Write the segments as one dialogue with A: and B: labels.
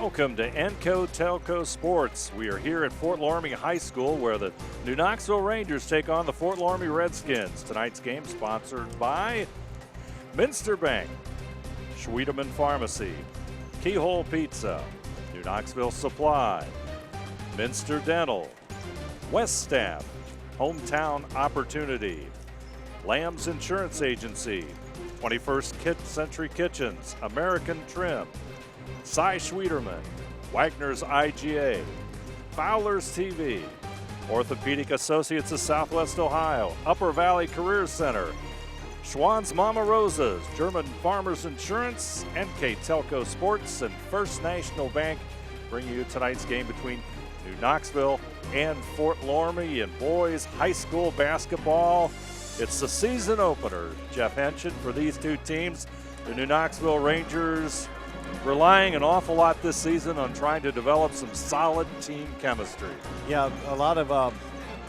A: Welcome to NKTelco Sports. We are here at Fort Loramie High School where the New Knoxville Rangers take on the Fort Loramie Redskins. Tonight's game sponsored by Minster Bank, Schwiedemann Pharmacy, Keyhole Pizza, New Knoxville Supply, Minster Dental, West Staff, Hometown Opportunity, Lamb's Insurance Agency, 21st Century Kitchens, American Trim, Cy Schwiedemann, Wagner's IGA, Fowler's TV, Orthopedic Associates of Southwest Ohio, Upper Valley Career Center, Schwann's Mama Rosa's, German Farmers Insurance, NKTelco Sports, and First National Bank bring you tonight's game between New Knoxville and Fort Loramie in boys high school basketball. It's the season opener, Jeff Henshin, for these two teams. The New Knoxville Rangers relying an awful lot this season on trying to develop some solid team chemistry.
B: Yeah, a lot of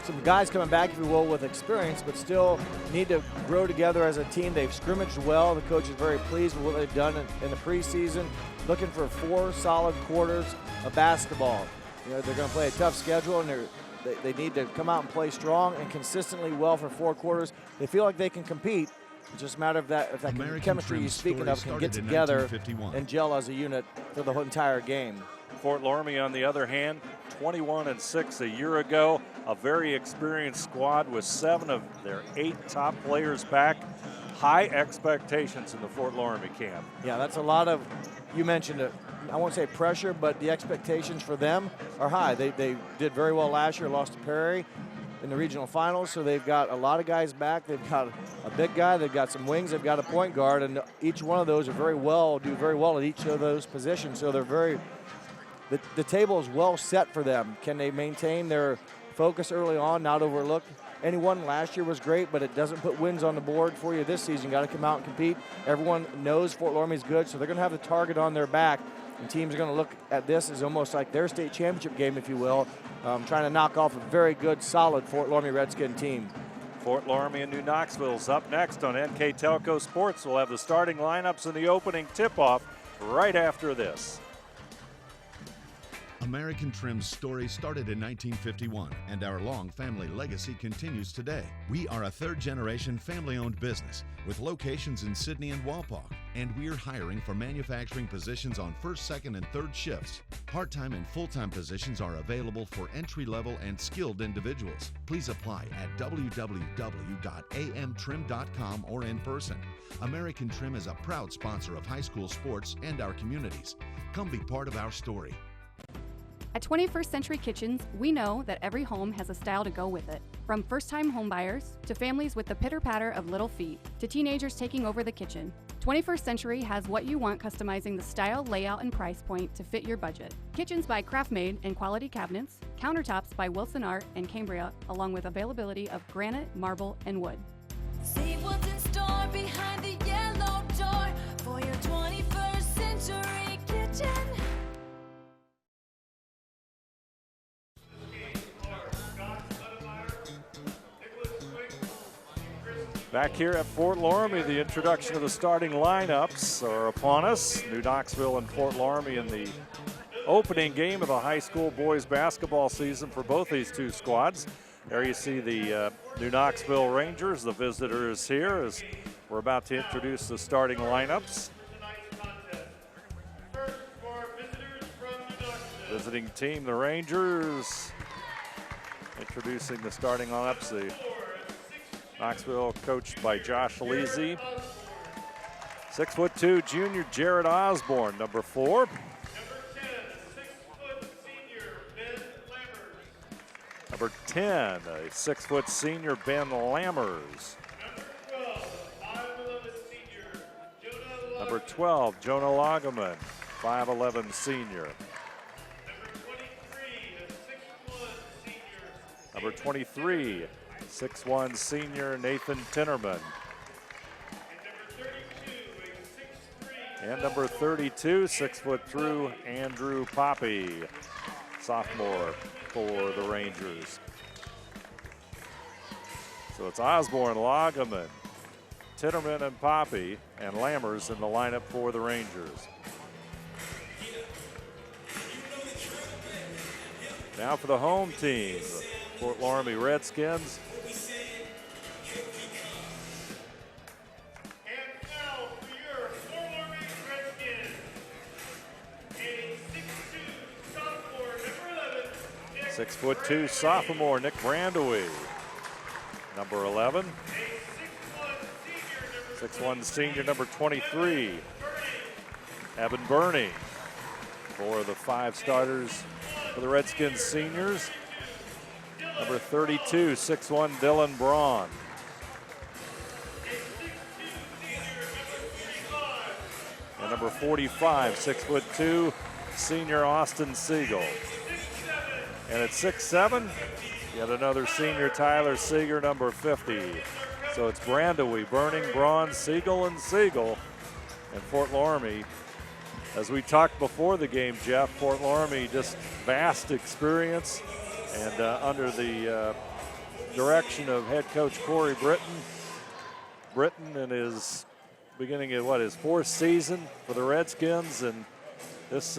B: some guys coming back, if you will, with experience, but still need to grow together as a team. They've scrimmaged well. The coach is very pleased with what they've done in the preseason, looking for 4 solid quarters of basketball. You know, they're going to play a tough schedule, and they need to come out and play strong and consistently well for 4 quarters. They feel like they can compete. It's just a matter of that, if that chemistry you're speaking of can get together and gel as a unit for the entire game.
A: Fort Loramie, on the other hand, 21-6 a year ago. A very experienced squad with 7 of their 8 top players back. High expectations in the Fort Loramie camp.
B: Yeah, that's a lot of, you mentioned it, I won't say pressure, but the expectations for them are high. They did very well last year, lost to Perry in the regional finals, so they've got a lot of guys back. They've got a big guy, they've got some wings, they've got a point guard, and each one of those do very well at each of those positions. So they're the table is well set for them. Can they maintain their focus early on, not overlook anyone? Last year was great, but it doesn't put wins on the board for you this season. You got to come out and compete. Everyone knows Fort Loramie is good, so they're going to have the target on their back. And teams are going to look at this as almost like their state championship game, if you will, trying to knock off a very good, solid Fort Loramie Redskin team.
A: Fort Loramie and New Knoxville's up next on NKTelco Sports. We'll have the starting lineups and the opening tip-off right after this.
C: American Trim's story started in 1951, and our long family legacy continues today. We are a 3rd-generation family-owned business with locations in Sydney and Walpaugh, and we're hiring for manufacturing positions on 1st, 2nd, and 3rd shifts. Part-time and full-time positions are available for entry-level and skilled individuals. Please apply at www.amtrim.com or in person. American Trim is a proud sponsor of high school sports and our communities. Come be part of our story.
D: At 21st Century Kitchens, we know that every home has a style to go with it. From first-time homebuyers, to families with the pitter-patter of little feet, to teenagers taking over the kitchen, 21st Century has what you want, customizing the style, layout, and price point to fit your budget. Kitchens by Craftmade and quality cabinets, countertops by Wilson Art and Cambria, along with availability of granite, marble, and wood.
E: See what's in store behind the yellow door for your 21st Century Kitchen.
A: Back here at Fort Loramie, the introduction of the starting lineups are upon us. New Knoxville and Fort Loramie in the opening game of the high school boys basketball season for both these two squads. There you see the New Knoxville Rangers, the visitors here, as we're about to introduce the starting lineups. Visiting team, the Rangers, introducing the starting lineups. The Knoxville coached by Josh Leasy. 6'2" junior Jared Osborne, number 4. Number 10, a 6' senior Ben Lammers. Number 12, Jonah Lagaman, 5'11" senior. Number 23, 6'1" senior Nathan Tinnerman. And number 32, 6'3" Andrew Poppy, sophomore for the Rangers. So it's Osborne, Lagaman, Tinnerman, and Poppy, and Lammers in the lineup for the Rangers. Now for the home team, the Fort Loramie Redskins.
F: And now for your Fort Loramie Redskins, a 6'2" sophomore, number 11, Nick
A: 6'2" sophomore Nick Brandewy. Number 11.
F: A 6'1"
A: senior, number 23. Evan Burney. 4 of the 5 starters for the Redskins seniors. Number 32, 6'1", Dylan Braun. And number 45, 6'2", senior Austin Siegel. And at 6'7", yet another senior, Tyler Seeger, number 50. So it's Brandewy, Burning, Braun, Siegel, and Siegel. And Fort Loramie, as we talked before the game, Jeff, Fort Loramie, just vast experience. And under the direction of head coach Corey Britton in his beginning of his 4th season for the Redskins. And this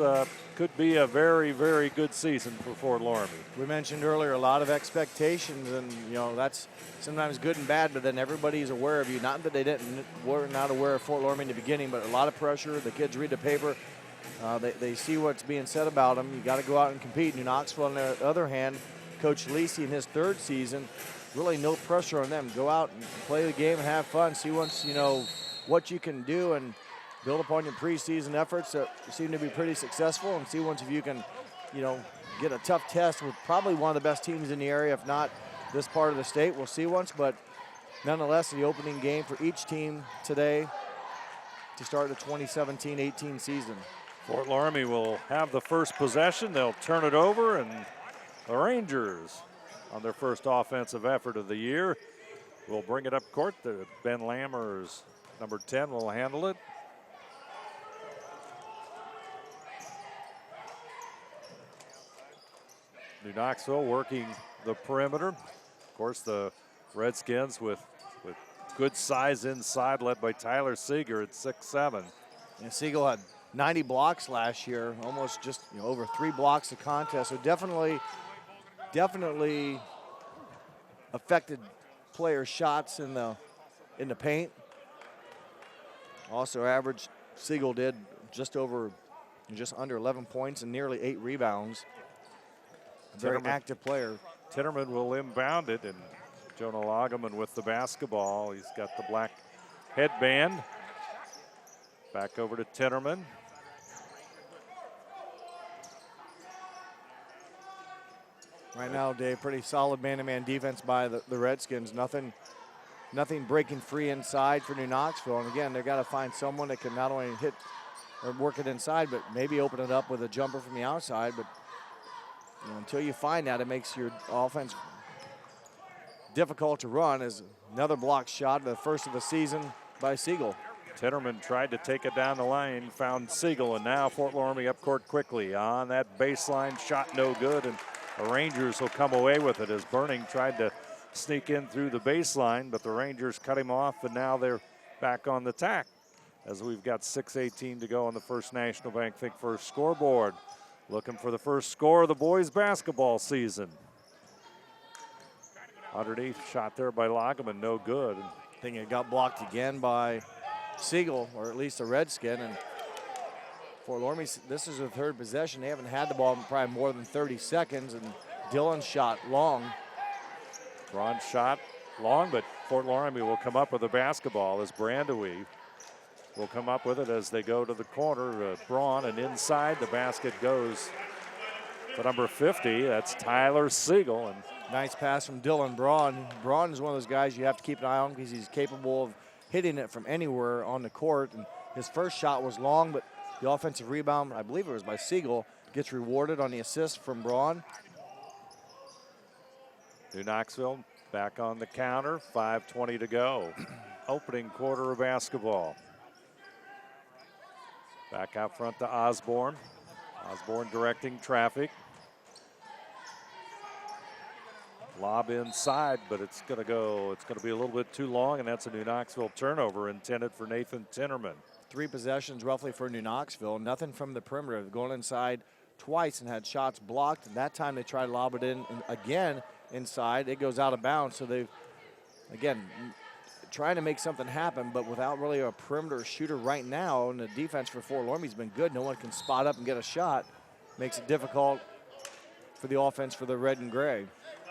A: could be a very, very good season for Fort Loramie.
B: We mentioned earlier a lot of expectations, and that's sometimes good and bad, but then everybody's aware of you. Not that they were not aware of Fort Loramie in the beginning, but a lot of pressure. The kids read the paper. They see what's being said about them. You got to go out and compete. New Knoxville, on the other hand, Coach Lisi in his 3rd season, really no pressure on them. Go out and play the game and have fun. See once what you can do and build upon your preseason efforts that seem to be pretty successful, and see once if you can, get a tough test with probably one of the best teams in the area, if not this part of the state. We'll see once, but nonetheless, the opening game for each team today to start the 2017-18 season.
A: Fort Loramie will have the first possession. They'll turn it over, and the Rangers, on their first offensive effort of the year, will bring it up court. Ben Lammers, number 10, will handle it. New Knoxville working the perimeter. Of course, the Redskins with good size inside, led by Tyler Seeger at 6'7".
B: And Siegel had 90 blocks last year, almost just over 3 blocks a contest. So definitely affected players' shots in the paint. Also averaged, Siegel did just under 11 points and nearly 8 rebounds. A very active player.
A: Tinnerman will inbound it, and Jonah Lagerman with the basketball. He's got the black headband. Back over to Tinnerman.
B: Right now, Dave, pretty solid man-to-man defense by the Redskins. Nothing breaking free inside for New Knoxville. And again, they've got to find someone that can not only hit or work it inside, but maybe open it up with a jumper from the outside. But until you find that, it makes your offense difficult to run. As another block shot, the first of the season by Siegel.
A: Tinnerman tried to take it down the lane, found Siegel, and now Fort Loramie up court quickly. On that baseline shot, no good, and the Rangers will come away with it as Burning tried to sneak in through the baseline, but the Rangers cut him off, and now they're back on the tack as we've got 6:18 to go on the First National Bank Think First scoreboard. Looking for the first score of the boys basketball season. Underneath shot there by Lagerman, no good.
B: I think it got blocked again by Siegel, or at least a Redskin. And Fort Loramie, this is their 3rd possession. They haven't had the ball in probably more than 30 seconds, and Dylan shot long.
A: Braun shot long, but Fort Loramie will come up with the basketball as Brandewy will come up with it as they go to the corner. Braun, and inside the basket goes to number 50. That's Tyler Siegel. And
B: nice pass from Dylan Braun. Braun is one of those guys you have to keep an eye on because he's capable of hitting it from anywhere on the court. And his first shot was long, but the offensive rebound, I believe it was by Siegel, gets rewarded on the assist from Braun.
A: New Knoxville back on the counter, 5:20 to go. Opening quarter of basketball. Back out front to Osborne. Osborne directing traffic. Lob inside, but it's going to be a little bit too long, and that's a New Knoxville turnover intended for Nathan Tinnerman.
B: 3 possessions roughly for New Knoxville. Nothing from the perimeter. Going inside twice and had shots blocked. And that time they tried to lob it in and again inside. It goes out of bounds. So they've, again, trying to make something happen, but without really a perimeter shooter right now. And the defense for Fort Loramie's been good. No one can spot up and get a shot. Makes it difficult for the offense for the red and gray.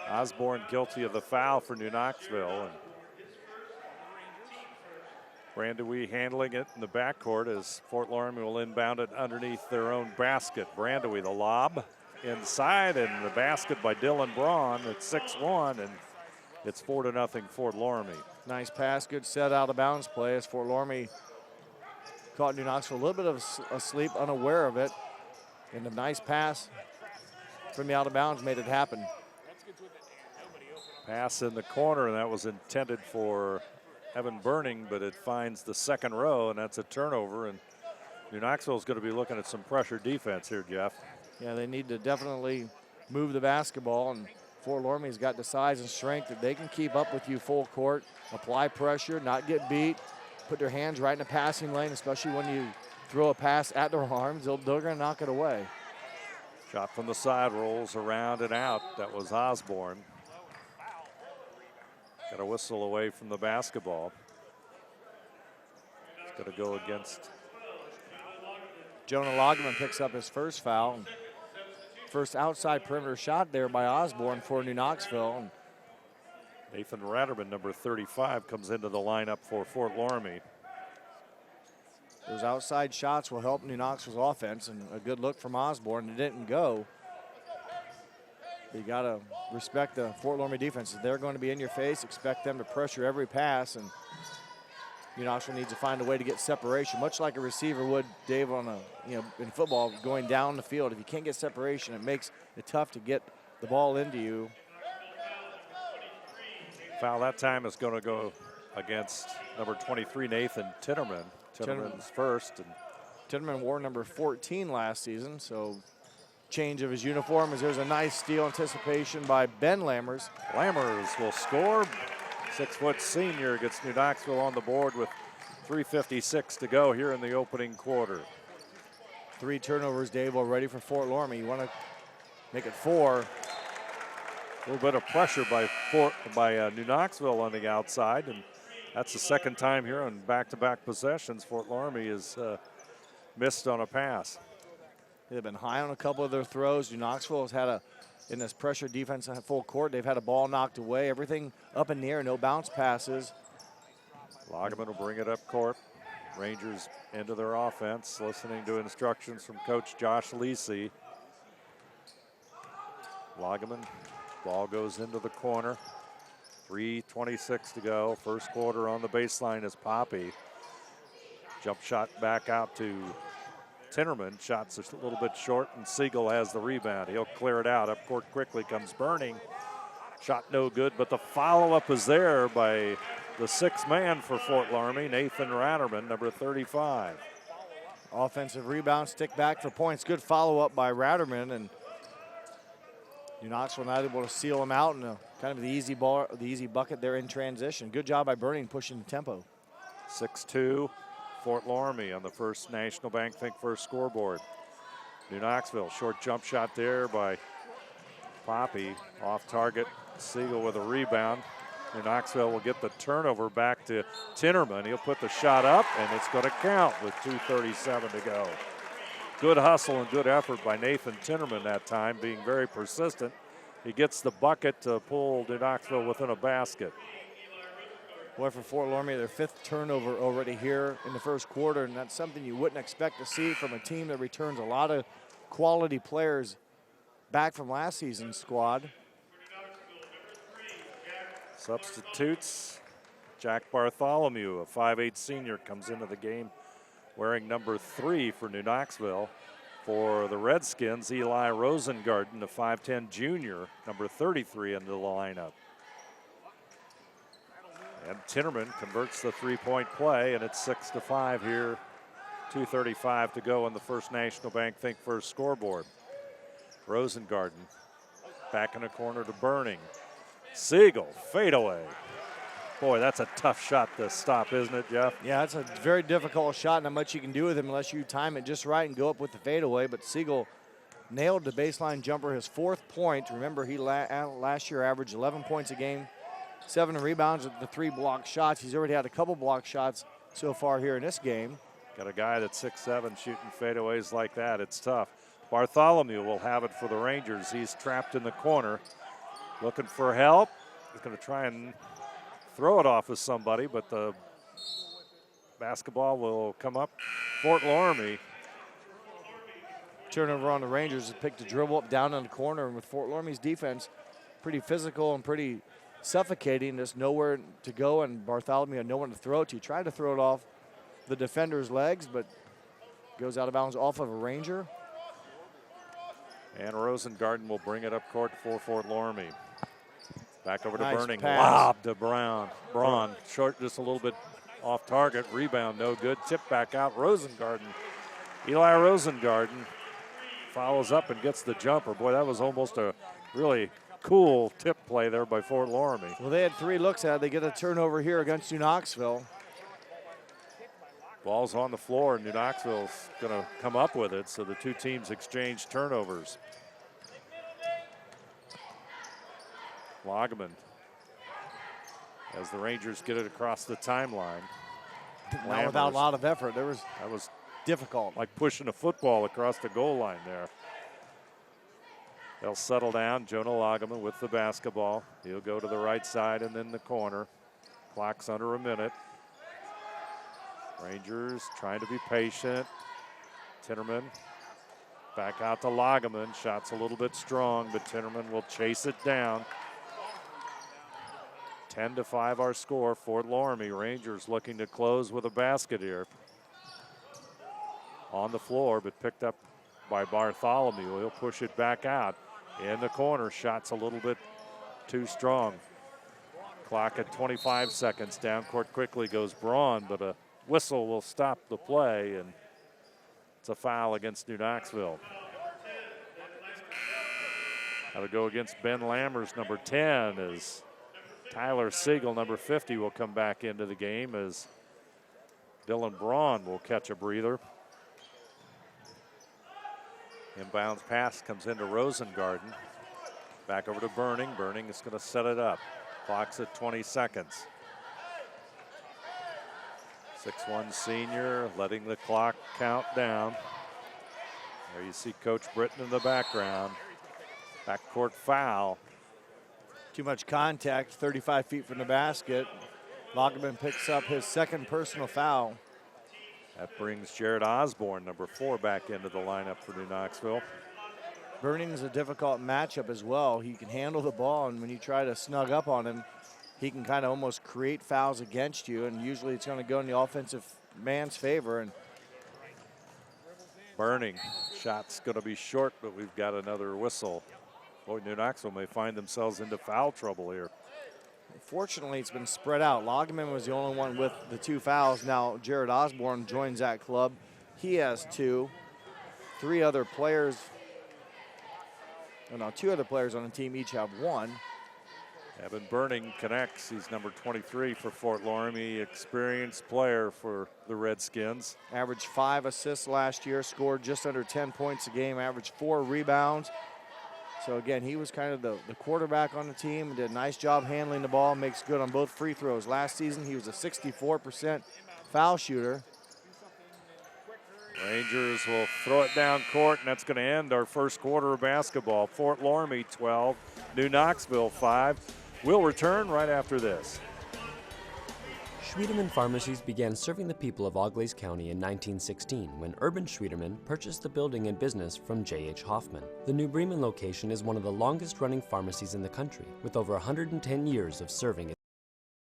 A: Osborne guilty of the foul for New Knoxville. And Brandewie handling it in the backcourt as Fort Loramie will inbound it underneath their own basket. Brandewie, the lob inside, and the basket by Dylan Braun. It's 6-1, and it's 4-0 Fort Loramie.
B: Nice pass, good set out of bounds play as Fort Loramie caught New Knoxville a little bit of asleep, unaware of it. And a nice pass from the out of bounds made it happen.
A: Pass in the corner, and that was intended for Evan Burning, but it finds the second row, and that's a turnover. And New Knoxville is going to be looking at some pressure defense here, Jeff.
B: Yeah, they need to definitely move the basketball, and Fort Loramie's got the size and strength that they can keep up with you full court, apply pressure, not get beat, put their hands right in the passing lane, especially when you throw a pass at their arms. They're going to knock it away.
A: Shot from the side, rolls around and out. That was Osborne. Got a whistle away from the basketball. It's going to go against.
B: Jonah Lagerman picks up his first foul. First outside perimeter shot there by Osborne for New Knoxville. And
A: Nathan Ratterman, number 35, comes into the lineup for Fort Loramie.
B: those outside shots will help New Knoxville's offense, and a good look from Osborne. It didn't go. You got to respect the Fort Loramie defense. They're going to be in your face. Expect them to pressure every pass, and New Knoxville needs to find a way to get separation, much like a receiver would, Dave, on a in football, going down the field. If you can't get separation, it makes it tough to get the ball into you.
A: Foul that time is going to go against number 23, Nathan Tinnerman. Tinnerman's first. And
B: Tinnerman wore number 14 last season, so change of his uniform as there's a nice steal anticipation by Ben Lammers.
A: Lammers will score. 6-foot senior gets New Knoxville on the board with 3:56 to go here in the opening quarter.
B: 3 turnovers, Dave, already for Fort Loramie. You want to make it 4.
A: A little bit of pressure by New Knoxville on the outside, and that's the second time here on back-to-back possessions Fort Loramie has missed on a pass.
B: They've been high on a couple of their throws. New Knoxville has had in this pressure defense at full court, they've had a ball knocked away, everything up in the air, no bounce passes.
A: Lagerman will bring it up court. Rangers into their offense, listening to instructions from Coach Josh Lisi. Lagerman, ball goes into the corner. 3:26 to go. First quarter on the baseline is Poppy. Jump shot back out to Tinnerman. Shot's a little bit short, and Siegel has the rebound. He'll clear it out. Up court quickly comes Burning. Shot no good, but the follow-up is there by the sixth man for Fort Loramie, Nathan Ratterman, number 35.
B: Offensive rebound, stick back for points. Good follow-up by Ratterman, and New Knoxville not able to seal him out, and kind of the easy ball, the easy bucket there in transition. Good job by Burning pushing the tempo.
A: 6-2, Fort Loramie on the first National Bank Think First scoreboard. New Knoxville, short jump shot there by Poppy. Off target, Siegel with a rebound. New Knoxville will get the turnover back to Tinnerman. He'll put the shot up, and it's going to count with 2:37 to go. Good hustle and good effort by Nathan Tinnerman that time, being very persistent. He gets the bucket to pull New Knoxville within a basket.
B: Boy, for Fort Loramie, their 5th turnover already here in the first quarter, and that's something you wouldn't expect to see from a team that returns a lot of quality players back from last season's squad.
A: Substitutes, Jack Bartholomew, a 5'8" senior, comes into the game wearing number 3 for New Knoxville. For the Redskins, Eli Rosengarten, a 5'10" junior, number 33 into the lineup. And Tinnerman converts the three-point play, and it's 6-5 here. 2:35 to go on the first National Bank Think First scoreboard. Rosengarten back in the corner to Burning. Siegel, fadeaway. Boy, that's a tough shot to stop, isn't it, Jeff?
B: Yeah, it's a very difficult shot. Not much you can do with him unless you time it just right and go up with the fadeaway. But Siegel nailed the baseline jumper, his 4th point. Remember, he last year averaged 11 points a game, 7 rebounds with the 3 block shots. He's already had a couple block shots so far here in this game.
A: Got a guy that's 6'7", shooting fadeaways like that. It's tough. Bartholomew will have it for the Rangers. He's trapped in the corner, looking for help. He's going to try and throw it off of somebody, but the basketball will come up. Fort Loramie.
B: Turnover on the Rangers. Picked a dribble up down in the corner, and with Fort Loramie's defense, pretty physical and pretty suffocating. There's nowhere to go, and Bartholomew had no one to throw it to. He tried to throw it off the defender's legs, but goes out of bounds off of a Ranger.
A: And Rosengarten will bring it up court for Fort Loramie. Back over to
B: Nice
A: Burning.
B: pass.
A: Lob to Braun. Short, just a little bit off target. Rebound, no good. Tip back out. Rosengarten. Eli Rosengarten follows up and gets the jumper. Boy, that was almost a really cool tip play there by Fort Loramie.
B: Well, they had 3 looks at it. They get a turnover here against New Knoxville.
A: Ball's on the floor, and New Knoxville's going to come up with it, so the 2 teams exchange turnovers. Lageman, as the Rangers get it across the timeline.
B: Not without a lot of effort. That
A: was
B: difficult.
A: like pushing a football across the goal line there. They'll settle down. Jonah Lageman with the basketball. He'll go to the right side and then the corner. Clock's under a minute. Rangers trying to be patient. Tinnerman back out to Lageman. Shot's a little bit strong, but Tinnerman will chase it down. 10-5 our score. Fort Loramie. Rangers looking to close with a basket here. On the floor, but picked up by Bartholomew. He'll push it back out. In the corner, shot's a little bit too strong. Clock at 25 seconds. Down court quickly goes Braun, but a whistle will stop the play, and it's a foul against New Knoxville. That'll go against Ben Lammers, number 10, as Tyler Siegel, number 50, will come back into the game as Dylan Braun will catch a breather. Inbounds pass comes into Rosengarten. Back over to Burning. Burning is going to set it up. Clock's at 20 seconds. 6'1" senior, letting the clock count down. There you see Coach Britton in the background. Backcourt foul.
B: Too much contact, 35 feet from the basket. Lageman picks up his 2nd personal foul.
A: That brings Jared Osborne, number 4, back into the lineup for New Knoxville.
B: Burning is a difficult matchup as well. He can handle the ball, and when you try to snug up on him, he can kind of almost create fouls against you, and usually it's going to go in the offensive man's favor. And
A: Burning, shot's going to be short, but we've got another whistle. Boy, New Knoxville may find themselves into foul trouble here.
B: Fortunately, it's been spread out. Lageman was the only one with the 2 fouls. Now Jared Osborne joins that club. He has 2. 2 other players on the team each have 1.
A: Evan Burning connects. He's number 23 for Fort Loramie, experienced player for the Redskins.
B: Averaged 5 assists last year, scored just under 10 points a game, averaged 4 rebounds. So again, he was kind of the quarterback on the team and did a nice job handling the ball, makes good on both free throws. Last season, he was a 64% foul shooter.
A: Rangers will throw it down court, and that's going to end our first quarter of basketball. Fort Loramie 12, New Knoxville 5. We'll return right after this.
G: Schwiedemann Pharmacies began serving the people of Auglaize County in 1916 when Urban Schwiedemann purchased the building and business from J.H. Hoffman. The New Bremen location is one of the longest-running pharmacies in the country, with over 110 years of serving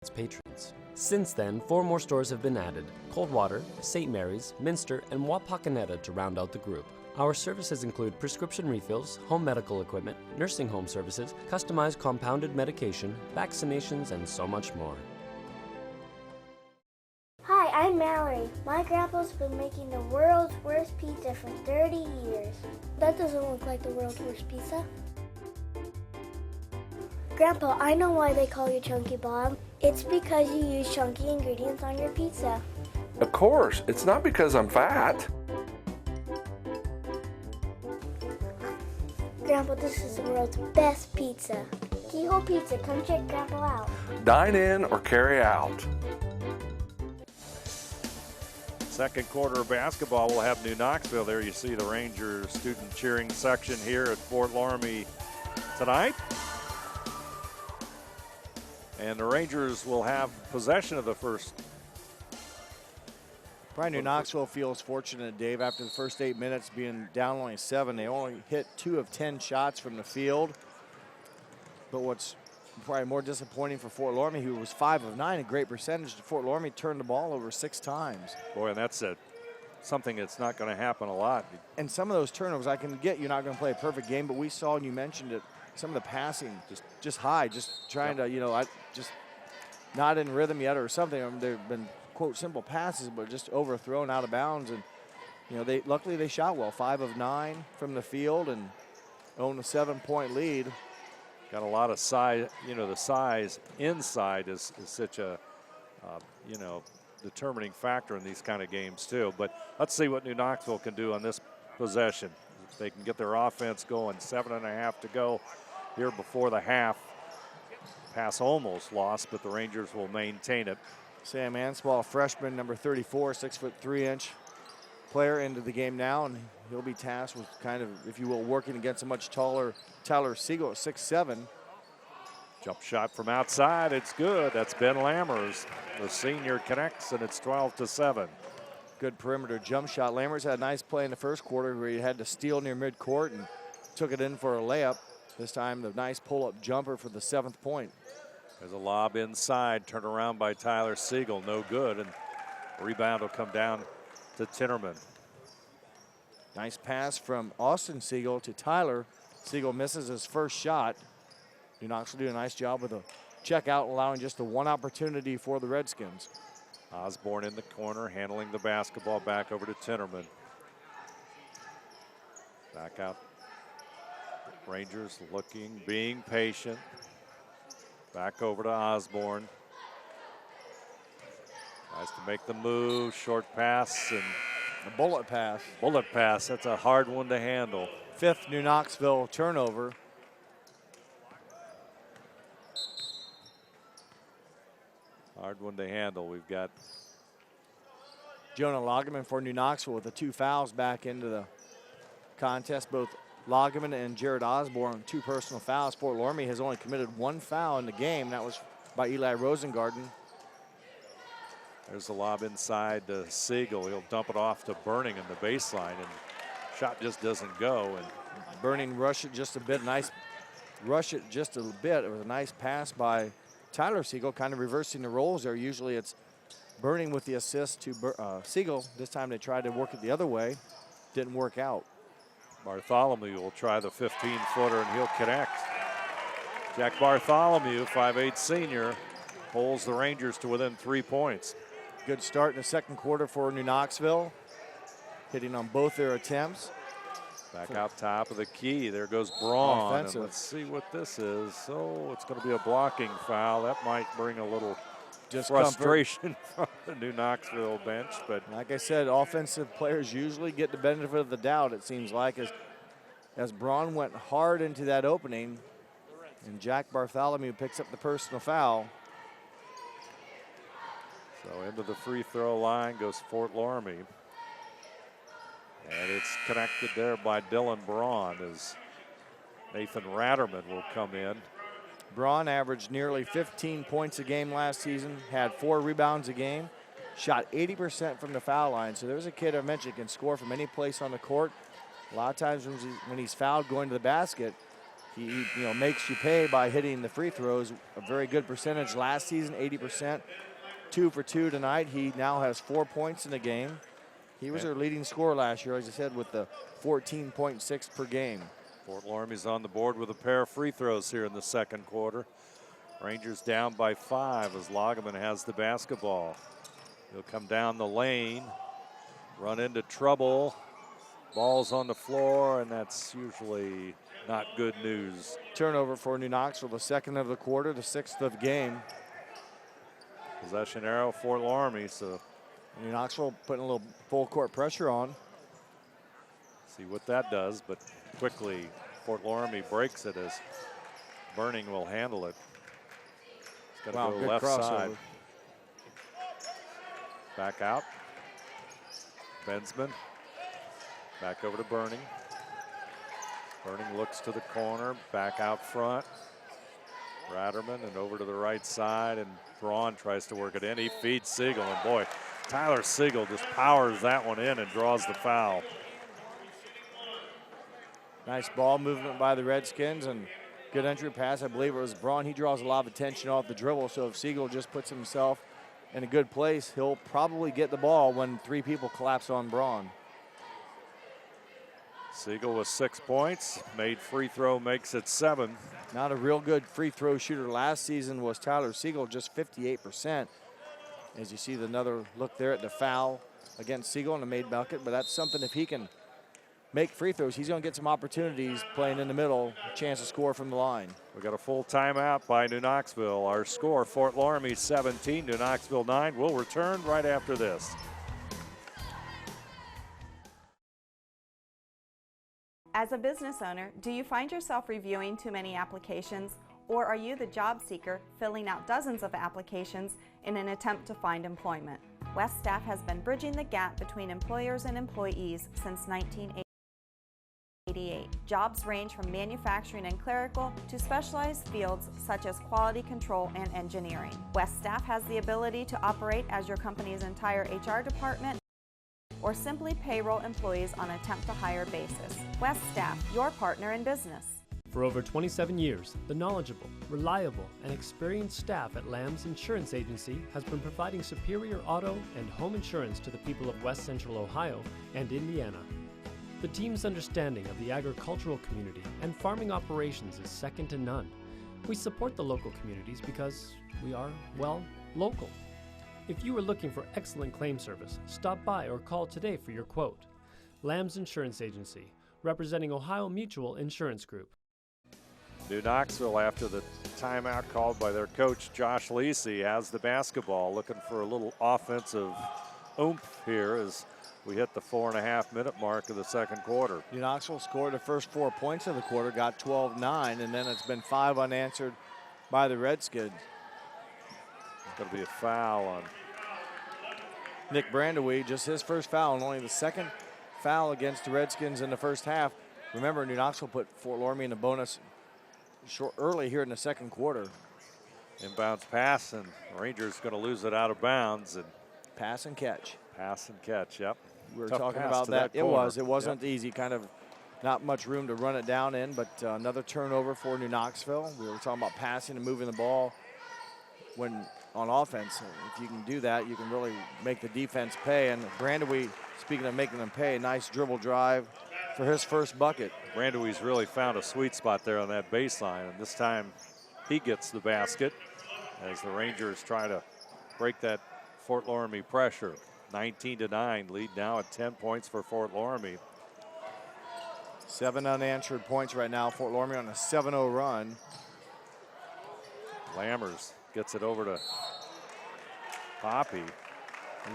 G: its patrons. Since then, 4 more stores have been added: Coldwater, St. Mary's, Minster, and Wapakoneta to round out the group. Our services include prescription refills, home medical equipment, nursing home services, customized compounded medication, vaccinations, and so much more.
H: Hi, I'm Mallory. My grandpa's been making the world's worst pizza for 30 years. That doesn't look like the world's worst pizza. Grandpa, I know why they call you Chunky Bob. It's because you use chunky ingredients on your pizza.
I: Of course, it's not because I'm fat.
H: Grandpa, this is the world's best pizza. Keyhole Pizza, come check Grandpa out.
I: Dine in or carry out.
A: Second quarter of basketball, we'll have New Knoxville. There you see the Rangers student cheering section here at Fort Loramie tonight. And the Rangers will have possession of the first.
B: Probably New Knoxville feels fortunate, Dave, after the first 8 minutes being down only 7. They only hit 2 of 10 shots from the field. But what's probably more disappointing for Fort Loramie, who was 5 of 9, a great percentage. Fort Loramie turned the ball over 6 times.
A: Boy, and that's something that's not going to happen a lot.
B: And some of those turnovers, I can get you're not going to play a perfect game, but we saw, and you mentioned it, some of the passing just high, just trying to, just not in rhythm yet or something. There have been, quote, simple passes, but just overthrown out of bounds. And, luckily they shot well, 5 of 9 from the field and own a 7-point lead.
A: Got a lot of size, the size inside is such a, determining factor in these kind of games too. But let's see what New Knoxville can do on this possession. If they can get their offense going, 7.5 to go here before the half. Pass almost lost, but the Rangers will maintain it.
B: Sam Anspaugh, freshman, number 34, 6'3" player into the game now, and he'll be tasked with kind of, if you will, working against a much taller Tyler Siegel at 6'7".
A: Jump shot from outside, it's good. That's Ben Lammers. The senior connects, and it's 12-7.
B: Good perimeter jump shot. Lammers had a nice play in the first quarter where he had to steal near midcourt and took it in for a layup. This time, the nice pull-up jumper for the 7th point.
A: There's a lob inside, turned around by Tyler Siegel, no good, and rebound will come down to Tinnerman.
B: Nice pass from Austin Siegel to Tyler. Siegel misses his first shot. New Knoxville do a nice job with a check out, allowing just the one opportunity for the Redskins.
A: Osborne in the corner, handling the basketball, back over to Tinnerman. Back out. Rangers looking, being patient. Back over to Osborne. Tries to make the move, short pass, and
B: a bullet pass.
A: Bullet pass, that's a hard one to handle.
B: 5th New Knoxville turnover.
A: Hard one to handle. We've got
B: Jonah Lagerman for New Knoxville with the 2 fouls back into the contest. Both Lagerman and Jared Osborne, 2 personal fouls. Fort Loramie has only committed 1 foul in the game. That was by Eli Rosengarten.
A: There's the lob inside to Siegel. He'll dump it off to Burning in the baseline, and shot just doesn't go. And
B: Burning rush it just a bit. Nice rush it just a bit. It was a nice pass by Tyler Siegel, kind of reversing the roles there. Usually it's Burning with the assist to Siegel. This time they tried to work it the other way. Didn't work out.
A: Bartholomew will try the 15-footer, and he'll connect. Jack Bartholomew, 5'8" senior, holds the Rangers to within 3 points.
B: Good start in the second quarter for New Knoxville, hitting on both their attempts.
A: Back out top of the key. There goes Braun.
B: Offensive.
A: Let's see what this is. So it's going to be a blocking foul. That might bring a little frustration from the New Knoxville bench. But
B: like I said, offensive players usually get the benefit of the doubt, it seems like, as Braun went hard into that opening, and Jack Bartholomew picks up the personal foul.
A: So into the free throw line goes Fort Loramie. And it's connected there by Dylan Braun as Nathan Ratterman will come in.
B: Braun averaged nearly 15 points a game last season, had 4 rebounds a game, shot 80% from the foul line. So there's a kid I mentioned can score from any place on the court. A lot of times when he's fouled going to the basket, he makes you pay by hitting the free throws. A very good percentage last season, 80%. 2 for 2 tonight. He now has 4 points in the game. He was their leading scorer last year, as I said, with the 14.6 per game.
A: Fort Loramie's on the board with a pair of free throws here in the second quarter. Rangers down by 5 as Lagerman has the basketball. He'll come down the lane, run into trouble. Ball's on the floor, and that's usually not good news.
B: Turnover for New Knoxville, the 2nd of the quarter, the 6th of game.
A: Possession arrow, Fort Loramie, so
B: New Knoxville putting a little full court pressure on.
A: See what that does, but quickly Fort Loramie breaks it as Burning will handle it. It's got to go
B: good
A: left
B: crossover.
A: side. Back out. Bensman. Back over to Burning. Burning looks to the corner, back out front. Ratterman and over to the right side, and Braun tries to work it in. He feeds Siegel, and boy, Tyler Siegel just powers that one in and draws the foul.
B: Nice ball movement by the Redskins and good entry pass. I believe it was Braun. He draws a lot of attention off the dribble, so if Siegel just puts himself in a good place, he'll probably get the ball when 3 people collapse on Braun.
A: Siegel with 6 points, made free throw, makes it 7.
B: Not a real good free throw shooter last season was Tyler Siegel, just 58%. As you see another look there at the foul against Siegel and a made bucket, but that's something if he can make free throws, he's going to get some opportunities playing in the middle, a chance to score from the line.
A: We got a full timeout by New Knoxville. Our score, Fort Loramie 17, New Knoxville 9. We'll return right after this.
J: As a business owner, do you find yourself reviewing too many applications, or are you the job seeker filling out dozens of applications in an attempt to find employment? West Staff has been bridging the gap between employers and employees since 1988. Jobs range from manufacturing and clerical to specialized fields such as quality control and engineering. West Staff has the ability to operate as your company's entire HR department or simply payroll employees on a temp-to-hire basis. West Staff, your partner in business.
G: For over 27 years, the knowledgeable, reliable, and experienced staff at Lammers Insurance Agency has been providing superior auto and home insurance to the people of West Central Ohio and Indiana. The team's understanding of the agricultural community and farming operations is second to none. We support the local communities because we are, well, local. If you are looking for excellent claim service, stop by or call today for your quote. Lammers Insurance Agency, representing Ohio Mutual Insurance Group.
A: New Knoxville, after the timeout called by their coach, Josh Lisi, has the basketball, looking for a little offensive oomph here as we hit the 4.5-minute mark of the second quarter.
B: New Knoxville scored the first 4 points of the quarter, got 12-9, and then it's been 5 unanswered by the Redskins.
A: It's going to be a foul on
B: Nick Brandewee, just his first foul, and only the second foul against the Redskins in the first half. Remember, New Knoxville put Fort Loramie in the bonus early here in the second quarter.
A: inbounds pass, and Rangers going to lose it out of bounds. And
B: pass and catch.
A: Pass and catch, yep.
B: We were
A: Tough
B: talking
A: pass
B: about
A: to
B: that. It
A: corner.
B: wasn't
A: Yep.
B: easy, kind of not much room to run it down in, but another turnover for New Knoxville. We were talking about passing and moving the ball when on offense. If you can do that, you can really make the defense pay. And Brandewee, speaking of making them pay, nice dribble drive for his first bucket.
A: Brandewee's really found a sweet spot there on that baseline, and this time he gets the basket as the Rangers try to break that Fort Loramie pressure. 19-9, lead now at 10 points for Fort Loramie.
B: 7 unanswered points right now. Fort Loramie on a 7-0 run.
A: Lammers gets it over to Poppy.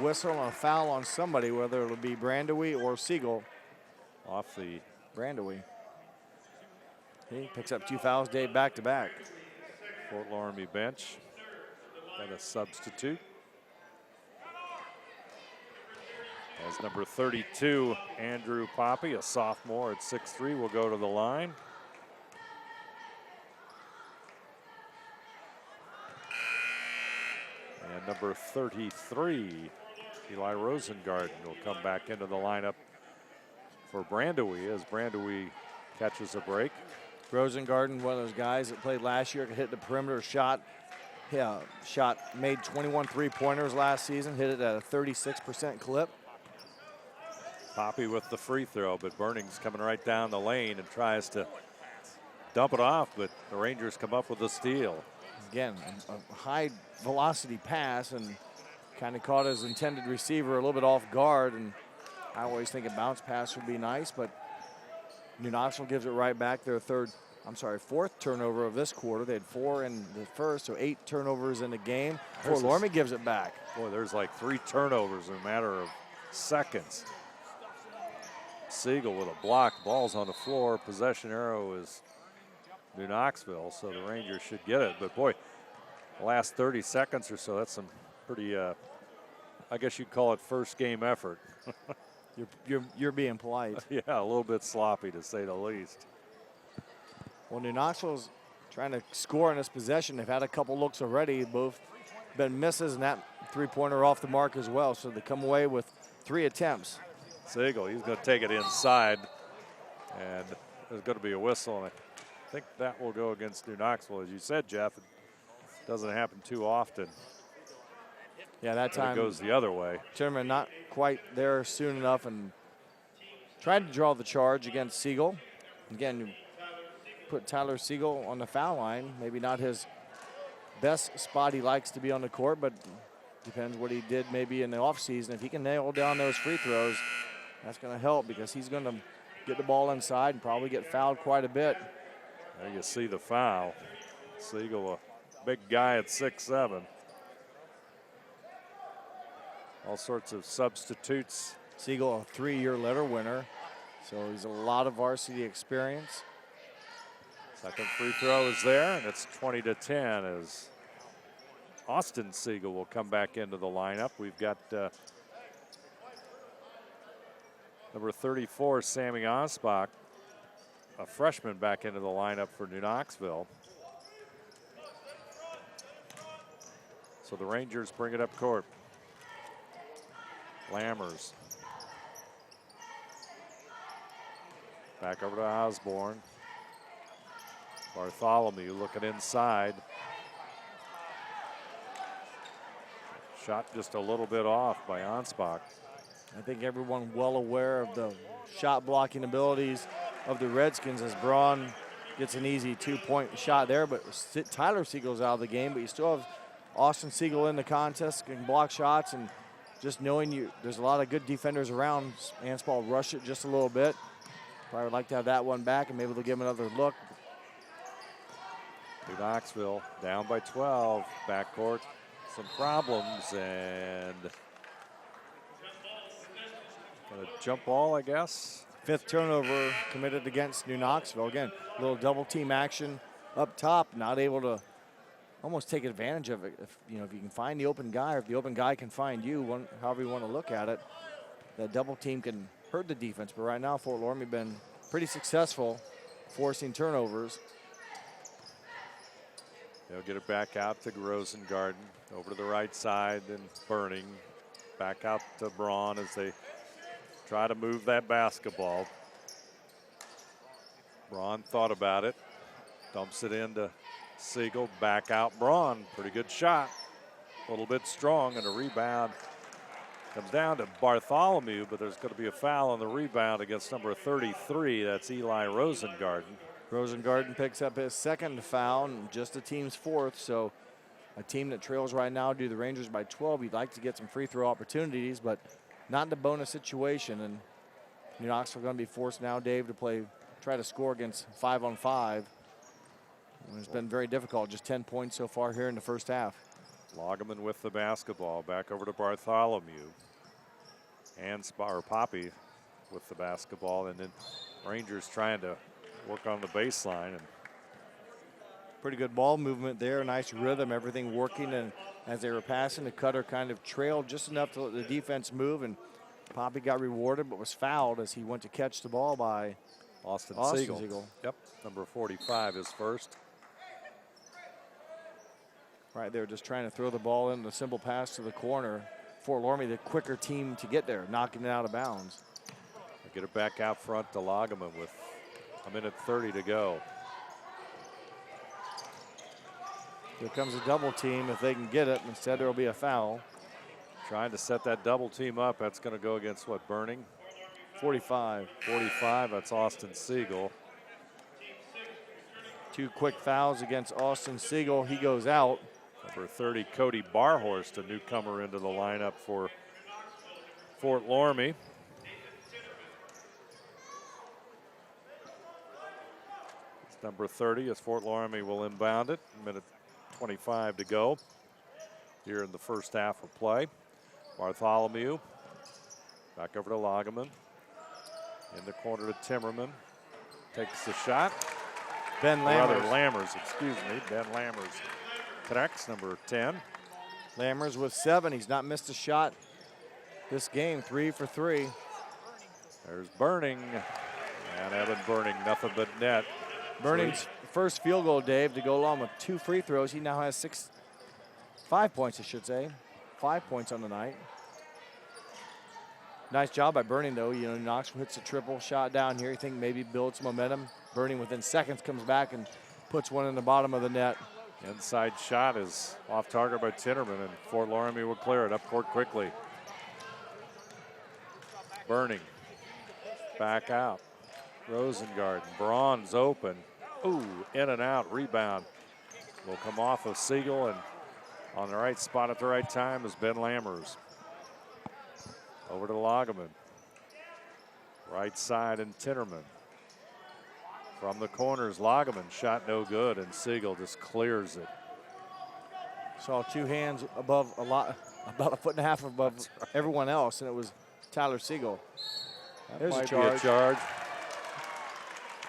B: Whistle on a foul on somebody, whether it'll be Brandewee or Siegel.
A: Off the
B: Brandewee. He picks up 2 fouls, day back-to-back.
A: Fort Loramie bench. And a substitute. As number 32, Andrew Poppy, a sophomore at 6'3", will go to the line. And number 33, Eli Rosengarten, will come back into the lineup for Brandewee as Brandewee catches a break.
B: Rosengarten, one of those guys that played last year, could hit the perimeter shot. Yeah, made 21 three-pointers last season, hit it at a 36% clip.
A: Poppy with the free throw, but Burning's coming right down the lane and tries to dump it off, but the Rangers come up with a steal.
B: Again, a high velocity pass and kind of caught his intended receiver a little bit off guard, and I always think a bounce pass would be nice, but New Knoxville gives it right back. Their fourth turnover of this quarter. They had 4 in the first, so 8 turnovers in the game. Fort Loramie gives it back.
A: Boy, there's like 3 turnovers in a matter of seconds. Siegel with a block. Ball's on the floor. Possession arrow is New Knoxville, so the Rangers should get it. But boy, the last 30 seconds or so, that's some pretty, I guess you'd call it first game effort.
B: You're being polite.
A: Yeah, a little bit sloppy to say the least.
B: Well, New Knoxville's trying to score in this possession. They've had a couple looks already. Both been misses, and that three-pointer off the mark as well. So they come away with 3 attempts.
A: Siegel, he's going to take it inside, and there's going to be a whistle, and I think that will go against New Knoxville. As you said, Jeff, it doesn't happen too often.
B: Yeah, that time
A: it goes the other way.
B: Tinnerman not quite there soon enough and tried to draw the charge against Siegel. Again, you put Tyler Siegel on the foul line. Maybe not his best spot he likes to be on the court, but depends what he did maybe in the offseason. If he can nail down those free throws, that's going to help because he's going to get the ball inside and probably get fouled quite a bit.
A: There you see the foul. Siegel, a big guy at 6'7". All sorts of substitutes.
B: Siegel, a 3-year letter winner, so he's a lot of varsity experience.
A: Second free throw is there, and it's 20-10 as Austin Siegel will come back into the lineup. We've got number 34, Sammy Osbach, a freshman, back into the lineup for New Knoxville. So the Rangers bring it up court. Lammers. Back over to Osborne. Bartholomew looking inside. Shot just a little bit off by Ansbach.
B: I think everyone well aware of the shot blocking abilities of the Redskins as Braun gets an easy 2-point shot there, but Tyler Siegel's out of the game, but you still have Austin Siegel in the contest, can block shots, and just knowing there's a lot of good defenders around. Ansbach rush it just a little bit. Probably would like to have that one back, and maybe they'll give him another look.
A: New Knoxville down by 12. Backcourt, some problems, and a jump ball, I guess.
B: 5th turnover committed against New Knoxville. Again, a little double team action up top, not able to almost take advantage of it. If you can find the open guy, or if the open guy can find you, however you want to look at it, that double team can hurt the defense. But right now, Fort Loramie been pretty successful forcing turnovers.
A: They'll get it back out to Rosengarten, over to the right side, and Burning. Back out to Braun as they try to move that basketball. Braun thought about it, dumps it into Siegel, back out Braun. Pretty good shot, a little bit strong, and a rebound comes down to Bartholomew, but there's going to be a foul on the rebound against number 33. That's Eli Rosengarten.
B: Rosengarten picks up his 2nd foul, and just the team's 4th. So a team that trails right now due to the Rangers by 12, you'd like to get some free throw opportunities, but not in a bonus situation. And New Knoxville going to be forced now, Dave, to try to score against 5-on-5. And it's been very difficult, just 10 points so far here in the first half.
A: Logeman with the basketball, back over to Bartholomew. And Poppy with the basketball, and then Rangers trying to work on the baseline. And
B: pretty good ball movement there, nice rhythm, everything working. And as they were passing, the cutter kind of trailed just enough to let the defense move, and Poppy got rewarded but was fouled as he went to catch the ball by
A: Austin Siegel. Yep, number 45 is first.
B: Right there, just trying to throw the ball in, the simple pass to the corner. Fort Loramie, the quicker team to get there, knocking it out of bounds.
A: Get it back out front to Logeman with a minute 30 to go.
B: Here comes a double team if they can get it. Instead, there will be a foul.
A: Trying to set that double team up. That's going to go against what, Burning?
B: 45.
A: 45, that's Austin Siegel.
B: 2 quick fouls against Austin Siegel. He goes out.
A: Number 30, Cody Barhorst, a newcomer into the lineup for Fort Loramie. It's number 30 as Fort Loramie will inbound it. Minute 25 to go here in the first half of play. Bartholomew back over to Logeman. In the corner to Tinnerman. Takes the shot.
B: Ben Lammers.
A: Lammers, excuse me. Ben Lammers connects, number 10.
B: Lammers with 7. He's not missed a shot this game, 3 for 3.
A: There's Burning. And Evan Burning, nothing but net.
B: Burning's first field goal, Dave, to go along with 2 free throws. He now has 5 points, I should say. 5 points on the night. Nice job by Burning, though. You know, Knoxville hits a triple shot down here. You think maybe builds momentum. Burning within seconds comes back and puts one in the bottom of the net.
A: Inside shot is off target by Tinnerman, and Fort Loramie will clear it up court quickly. Burning. Back out. Rosengarten. Braun's open. Ooh, in and out. Rebound will come off of Siegel, and on the right spot at the right time is Ben Lammers. Over to Lageman. Right side and Tinnerman. From the corners, Lageman shot no good, and Siegel just clears it.
B: Saw 2 hands above about a foot and a half above everyone else, and it was Tyler Siegel. There's
A: a charge.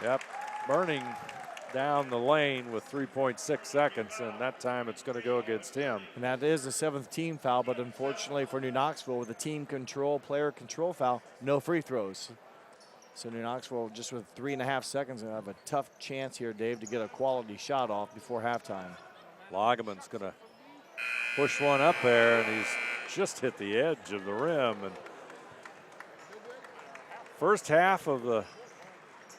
A: Yep, Burning down the lane with 3.6 seconds, and that time it's going to go against him.
B: And that is the 7th team foul, but unfortunately for New Knoxville, with a team control, player control foul, no free throws. So New Knoxville, just with 3.5 seconds, will have a tough chance here, Dave, to get a quality shot off before halftime.
A: Lageman's going to push one up there, and he's just hit the edge of the rim. And first half of the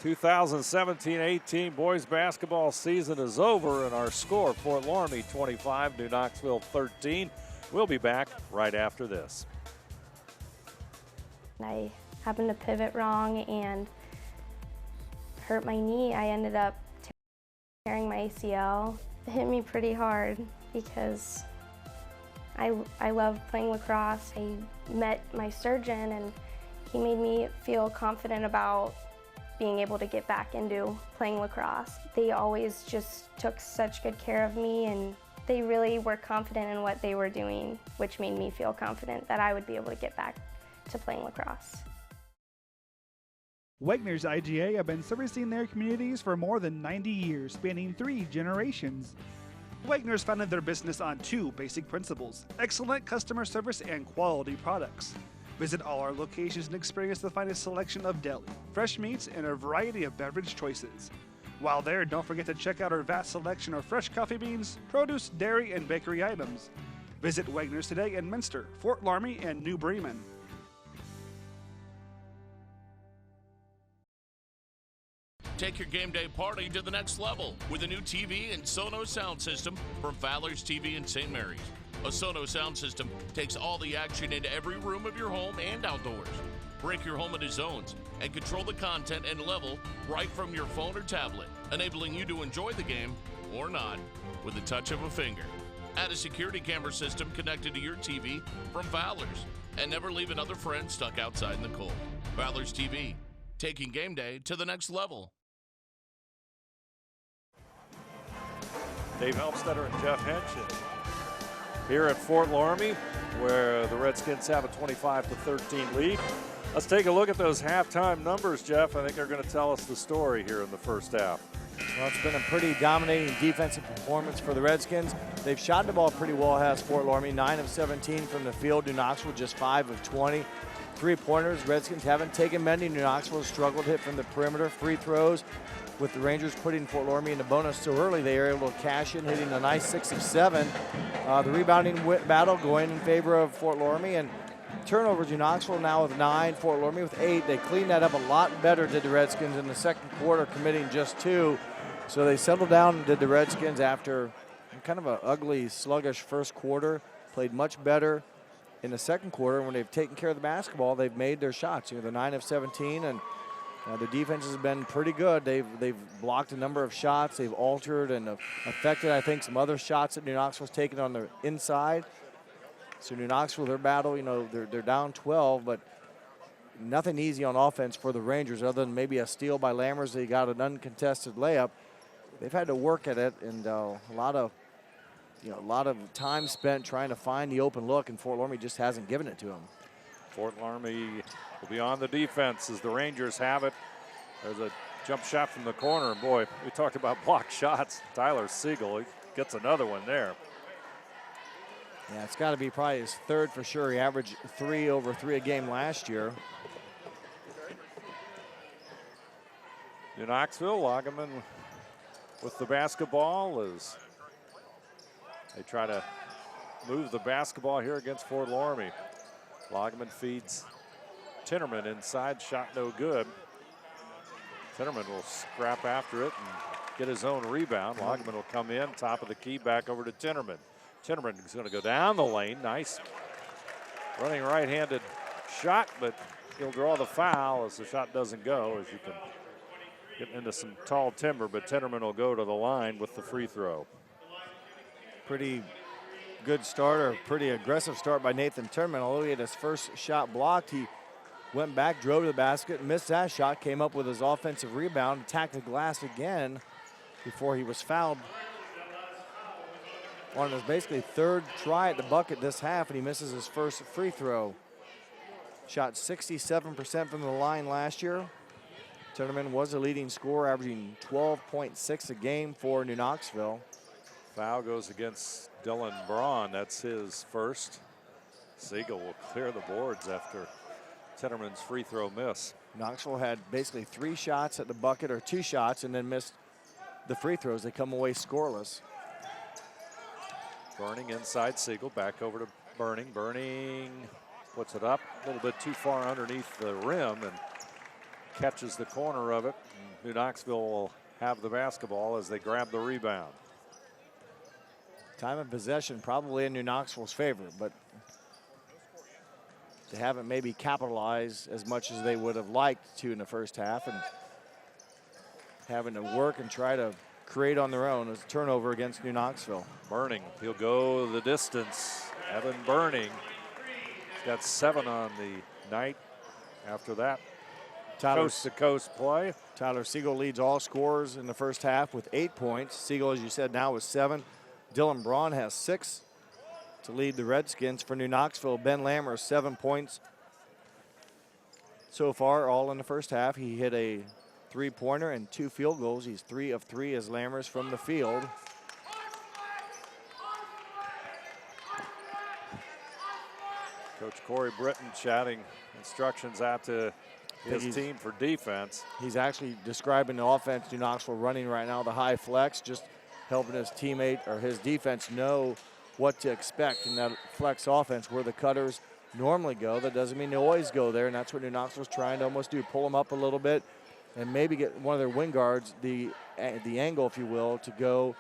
A: 2017-18 boys basketball season is over, and our score, Fort Loramie 25, New Knoxville 13. We'll be back right after this.
H: I happened to pivot wrong and hurt my knee. I ended up tearing my ACL. It hit me pretty hard because I love playing lacrosse. I met my surgeon and he made me feel confident about being able to get back into playing lacrosse. They always just took such good care of me, and they really were confident in what they were doing, which made me feel confident that I would be able to get back to playing lacrosse.
K: Wegner's IGA have been servicing their communities for more than 90 years, spanning 3 generations. Wegner's founded their business on 2 basic principles: excellent customer service and quality products. Visit all our locations and experience the finest selection of deli, fresh meats, and a variety of beverage choices. While there, don't forget to check out our vast selection of fresh coffee beans, produce, dairy, and bakery items. Visit Wegner's today in Minster, Fort Loramie, and New Bremen.
L: Take your game day party to the next level with a new TV and Sonos sound system from Fowler's TV in St. Mary's. A Sonos sound system takes all the action into every room of your home and outdoors. Break your home into zones and control the content and level right from your phone or tablet, enabling you to enjoy the game or not with the touch of a finger. Add a security camera system connected to your TV from Fowler's, and never leave another friend stuck outside in the cold. Fowler's TV, taking game day to the next level.
A: Dave Helmstetter and Jeff Henson here at Fort Loramie, where the Redskins have a 25-13 lead. Let's take a look at those halftime numbers, Jeff. I think they're going to tell us the story here in the first half.
B: Well, it's been a pretty dominating defensive performance for the Redskins. They've shot the ball pretty well, has Fort Loramie. 9 of 17 from the field. New Knoxville just 5 of 20. 3-pointers, Redskins haven't taken many. New Knoxville struggled to hit from the perimeter. Free throws, with the Rangers putting Fort Loramie in the bonus so early, they are able to cash in, hitting a nice 6 of 7. The rebounding battle going in favor of Fort Loramie, and turnovers, New Knoxville now with 9, Fort Loramie with 8. They cleaned that up a lot better, did the Redskins, in the second quarter, committing just 2. So they settled down and did the Redskins after kind of an ugly, sluggish first quarter. Played much better in the second quarter. When they've taken care of the basketball, they've made their shots. You know, they're 9 of 17, and the defense has been pretty good. They've blocked a number of shots. They've altered and affected, I think, some other shots that New Knoxville's taken on the inside. So New Knoxville, their battle, you know, they're down 12, but nothing easy on offense for the Rangers other than maybe a steal by Lammers. They got an uncontested layup. They've had to work at it, and a lot of time spent trying to find the open look, and Fort Loramie just hasn't given it to them.
A: Fort Loramie will be on the defense as the Rangers have it. There's a jump shot from the corner. And boy, we talked about blocked shots. Tyler Siegel, he gets another one there.
B: Yeah, it's got to be probably his third for sure. He averaged 3 over 3 a game last year.
A: New Knoxville, Lagerman with the basketball as they try to move the basketball here against Fort Loramie. Lagerman feeds Tinnerman inside, shot no good. Tinnerman will scrap after it and get his own rebound. Lagerman will come in, top of the key, back over to Tinnerman. Tinnerman is going to go down the lane. Nice running right-handed shot, but he'll draw the foul as the shot doesn't go, as you can get into some tall timber, but Tinnerman will go to the line with the free throw.
B: Pretty good start, or pretty aggressive start by Nathan Tinnerman. Although he had his first shot blocked, he went back, drove to the basket, missed that shot, came up with his offensive rebound, attacked the glass again before he was fouled on his basically third try at the bucket this half, and he misses his first free throw. Shot 67% from the line last year. Tinnerman was a leading scorer, averaging 12.6 a game for New Knoxville.
A: Foul goes against Dylan Braun. That's his first. Siegel will clear the boards after Tinnerman's free throw miss.
B: Knoxville had basically 3 shots at the bucket, or 2 shots, and then missed the free throws. They come away scoreless.
A: Burning inside Siegel, back over to Burning. Burning puts it up a little bit too far underneath the rim and catches the corner of it. New Knoxville will have the basketball as they grab the rebound.
B: Time of possession probably in New Knoxville's favor, but they haven't maybe capitalized as much as they would have liked to in the first half, and having to work and try to create on their own. As a turnover against New Knoxville.
A: Burning, he'll go the distance. Evan Burning, he's got 7 on the night after that coast-to-coast play.
B: Tyler Siegel leads all scorers in the first half with 8 points. Siegel, as you said, now with 7. Dylan Braun has 6 to lead the Redskins. For New Knoxville, Ben Lammers 7 points so far, all in the first half. He hit a 3-pointer and 2 field goals. He's 3 of 3 as Lammers from the field.
A: Coach Corey Britton chatting instructions out to his team for defense.
B: He's actually describing the offense New Knoxville running right now, the high flex, just helping his teammate or his defense know what to expect in that flex offense where the cutters normally go. That doesn't mean they always go there, and that's what New Knoxville's trying to almost do, pull them up a little bit and maybe get one of their wing guards, the angle, if you will, to go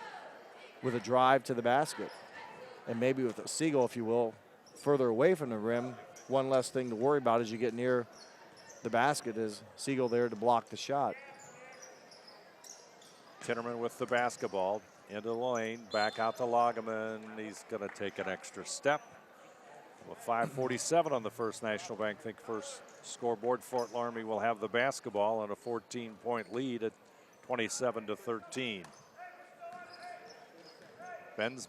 B: with a drive to the basket. And maybe with a Siegel, if you will, further away from the rim. One less thing to worry about as you get near the basket is Siegel there to block the shot.
A: Tinnerman with the basketball into the lane, back out to Lagerman. He's going to take an extra step. With 5:47 on the First National Bank Think First scoreboard, Fort Loramie will have the basketball and a 14-point lead at 27-13. Ben's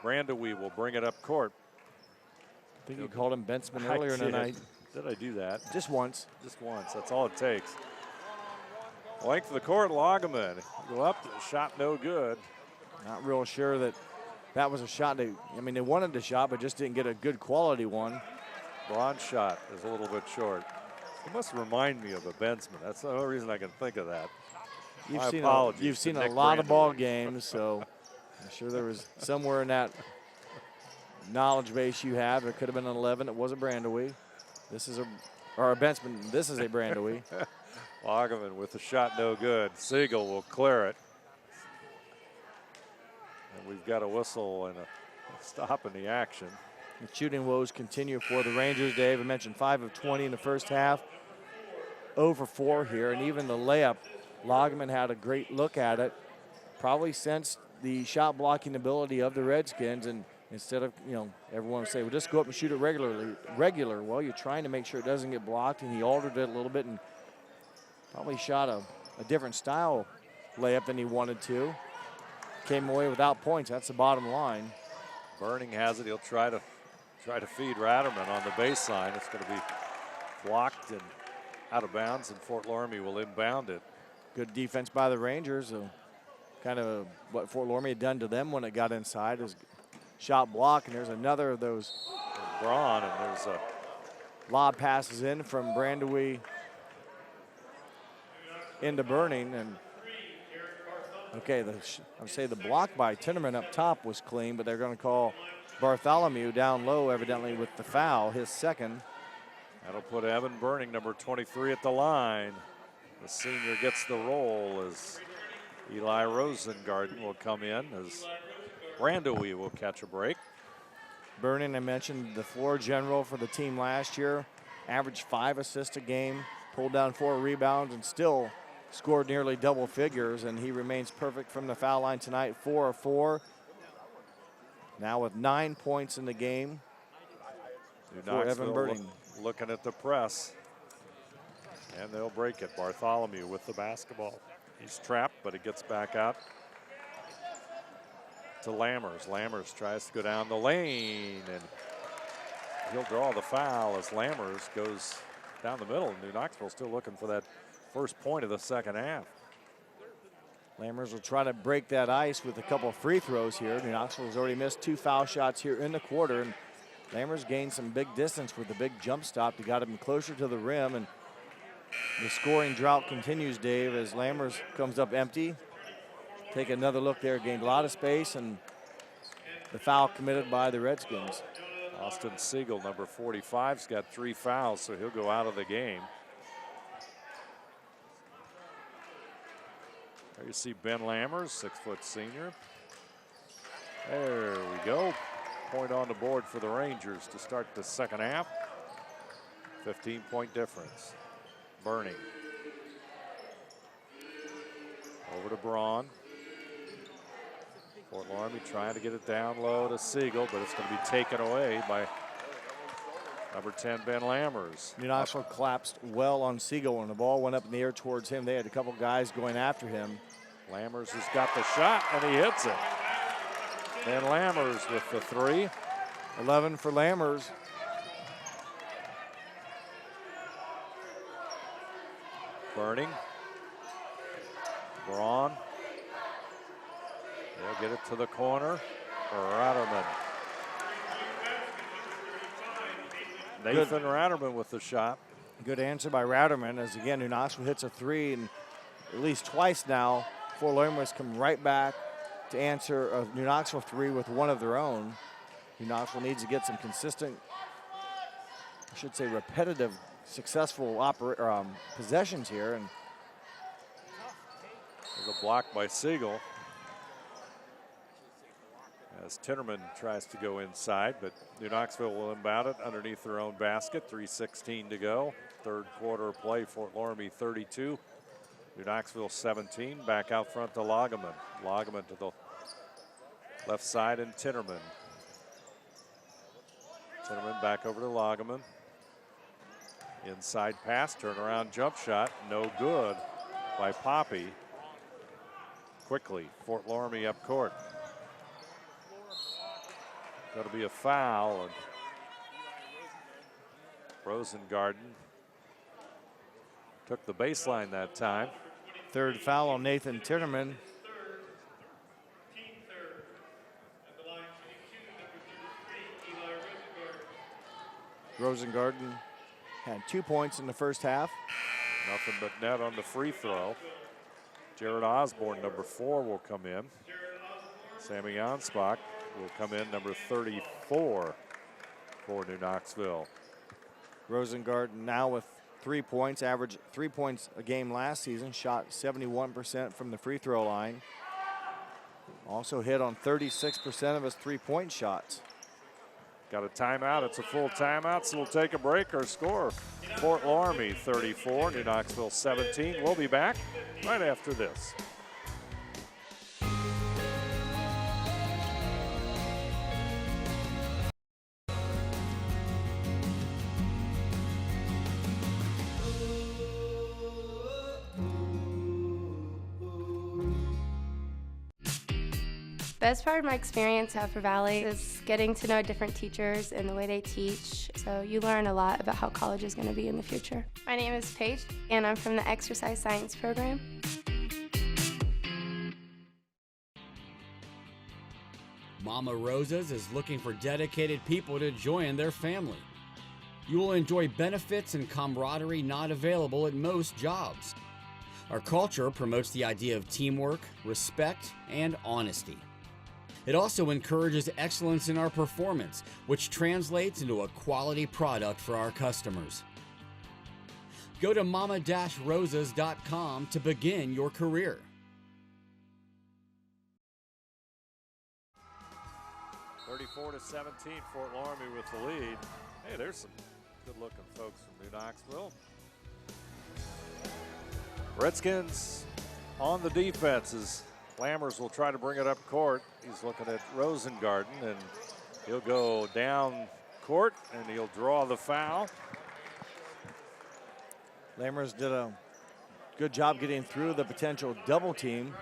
A: Brandewie will bring it up court.
B: I think you called him Bensman earlier tonight.
A: Did I do that?
B: Just once.
A: Just once. That's all it takes. Length of the court, Lagerman. Go up, shot no good.
B: Not real sure that that was a shot. They wanted the shot, but just didn't get a good quality one.
A: Braun's shot is a little bit short. It must remind me of a Bensman. That's the only reason I can think of that.
B: You've seen a lot of ball games, so I'm sure there was somewhere in that knowledge base you have. It could have been an 11. It was a Brandewie. This is a Bensman. This is a Brandewie.
A: Lagerman with the shot no good. Siegel will clear it. And we've got a whistle and a stop in the action.
B: The shooting woes continue for the Rangers, Dave. I mentioned 5 of 20 in the first half. 0 for 4 here, and even the layup, Lagerman had a great look at it. Probably sensed the shot blocking ability of the Redskins, and instead of, everyone would say, well, just go up and shoot it regular. Well, you're trying to make sure it doesn't get blocked, and he altered it a little bit and probably shot a different style layup than he wanted to. Came away without points. That's the bottom line.
A: Burning has it. He'll try to feed Ratterman on the baseline. It's going to be blocked and out of bounds, and Fort Loramie will inbound it.
B: Good defense by the Rangers. Kind of what Fort Loramie had done to them when it got inside is shot block, and there's another of those.
A: Braun, and there's a
B: lob passes in from Brandewie into Burning, and okay, I would say the block by Tinnerman up top was clean, but they're going to call Bartholomew down low, evidently with the foul, his second.
A: That'll put Evan Burning, number 23, at the line. The senior gets the roll as Eli Rosengarten will come in as Brandewie will catch a break.
B: Burning, I mentioned, the floor general for the team last year, averaged 5 assists a game, pulled down 4 rebounds, and still scored nearly double figures, and he remains perfect from the foul line tonight, 4 of 4. Now with 9 points in the game for Evan Burning.
A: Looking at the press, and they'll break it. Bartholomew with the basketball. He's trapped, but it gets back out to Lammers. Lammers tries to go down the lane, and he'll draw the foul as Lammers goes down the middle. New Knoxville still looking for that first point of the second half.
B: Lammers will try to break that ice with a couple of free throws here. New Knoxville has already missed 2 foul shots here in the quarter, and Lammers gained some big distance with the big jump stop to got him closer to the rim, and the scoring drought continues, Dave, as Lammers comes up empty. Take another look there, gained a lot of space, and the foul committed by the Redskins.
A: Austin Siegel, number 45, has got 3 fouls, so he'll go out of the game. There you see Ben Lammers, 6-foot senior. There we go. Point on the board for the Rangers to start the second half. 15-point difference. Burning. Over to Braun. Fort Loramie trying to get it down low to Siegel, but it's going to be taken away by number 10, Ben Lammers.
B: New Knoxville collapsed well on Siegel when the ball went up in the air towards him. They had a couple guys going after him.
A: Lammers has got the shot, and he hits it. Ben Lammers with the 3.
B: 11 for Lammers.
A: Burning. Braun. They'll get it to the corner for Ratterman. Nathan Ratterman with the shot.
B: Good answer by Ratterman, as again, New Knoxville hits a 3, and at least twice now, Fort Loramie has come right back to answer a New Knoxville 3 with one of their own. New Knoxville needs to get some consistent, I should say repetitive, successful possessions here. And
A: there's a block by Siegel as Tinnerman tries to go inside, but New Knoxville will inbound it underneath their own basket. 3:16 to go. Third quarter of play. Fort Loramie 32. New Knoxville 17. Back out front to Lageman. Lageman to the left side, and Tinnerman. Tinnerman back over to Lageman. Inside pass, turnaround jump shot, no good by Poppy. Quickly, Fort Loramie up court. That'll be a foul, and Rosengarten took the baseline that time.
B: Third foul on Nathan Tinnerman. Rosengarten had 2 points in the first half.
A: Nothing but net on the free throw. Jared Osborne, number 4, will come in. Sammy Anspach will come in, number 34 for New Knoxville.
B: Rosengarten now with 3 points, averaged 3 points a game last season, shot 71% from the free throw line. Also hit on 36% of his 3-point shots.
A: Got a timeout. It's a full timeout, so we'll take a break. Our score, Fort Loramie 34, New Knoxville 17. We'll be back right after this.
H: Best part of my experience at Upper Valley is getting to know different teachers and the way they teach. So you learn a lot about how college is going to be in the future. My name is Paige, and I'm from the Exercise Science program.
M: Mama Rosa's is looking for dedicated people to join their family. You will enjoy benefits and camaraderie not available at most jobs. Our culture promotes the idea of teamwork, respect, and honesty. It also encourages excellence in our performance, which translates into a quality product for our customers. Go to mama-rosas.com to begin your career.
A: (34-17), Fort Loramie with the lead. Hey, there's some good-looking folks from New Knoxville. Redskins on the defenses. Lammers will try to bring it up court. He's looking at Rosengarten, and he'll go down court, and he'll draw the foul.
B: Lammers did a good job getting through the potential double team.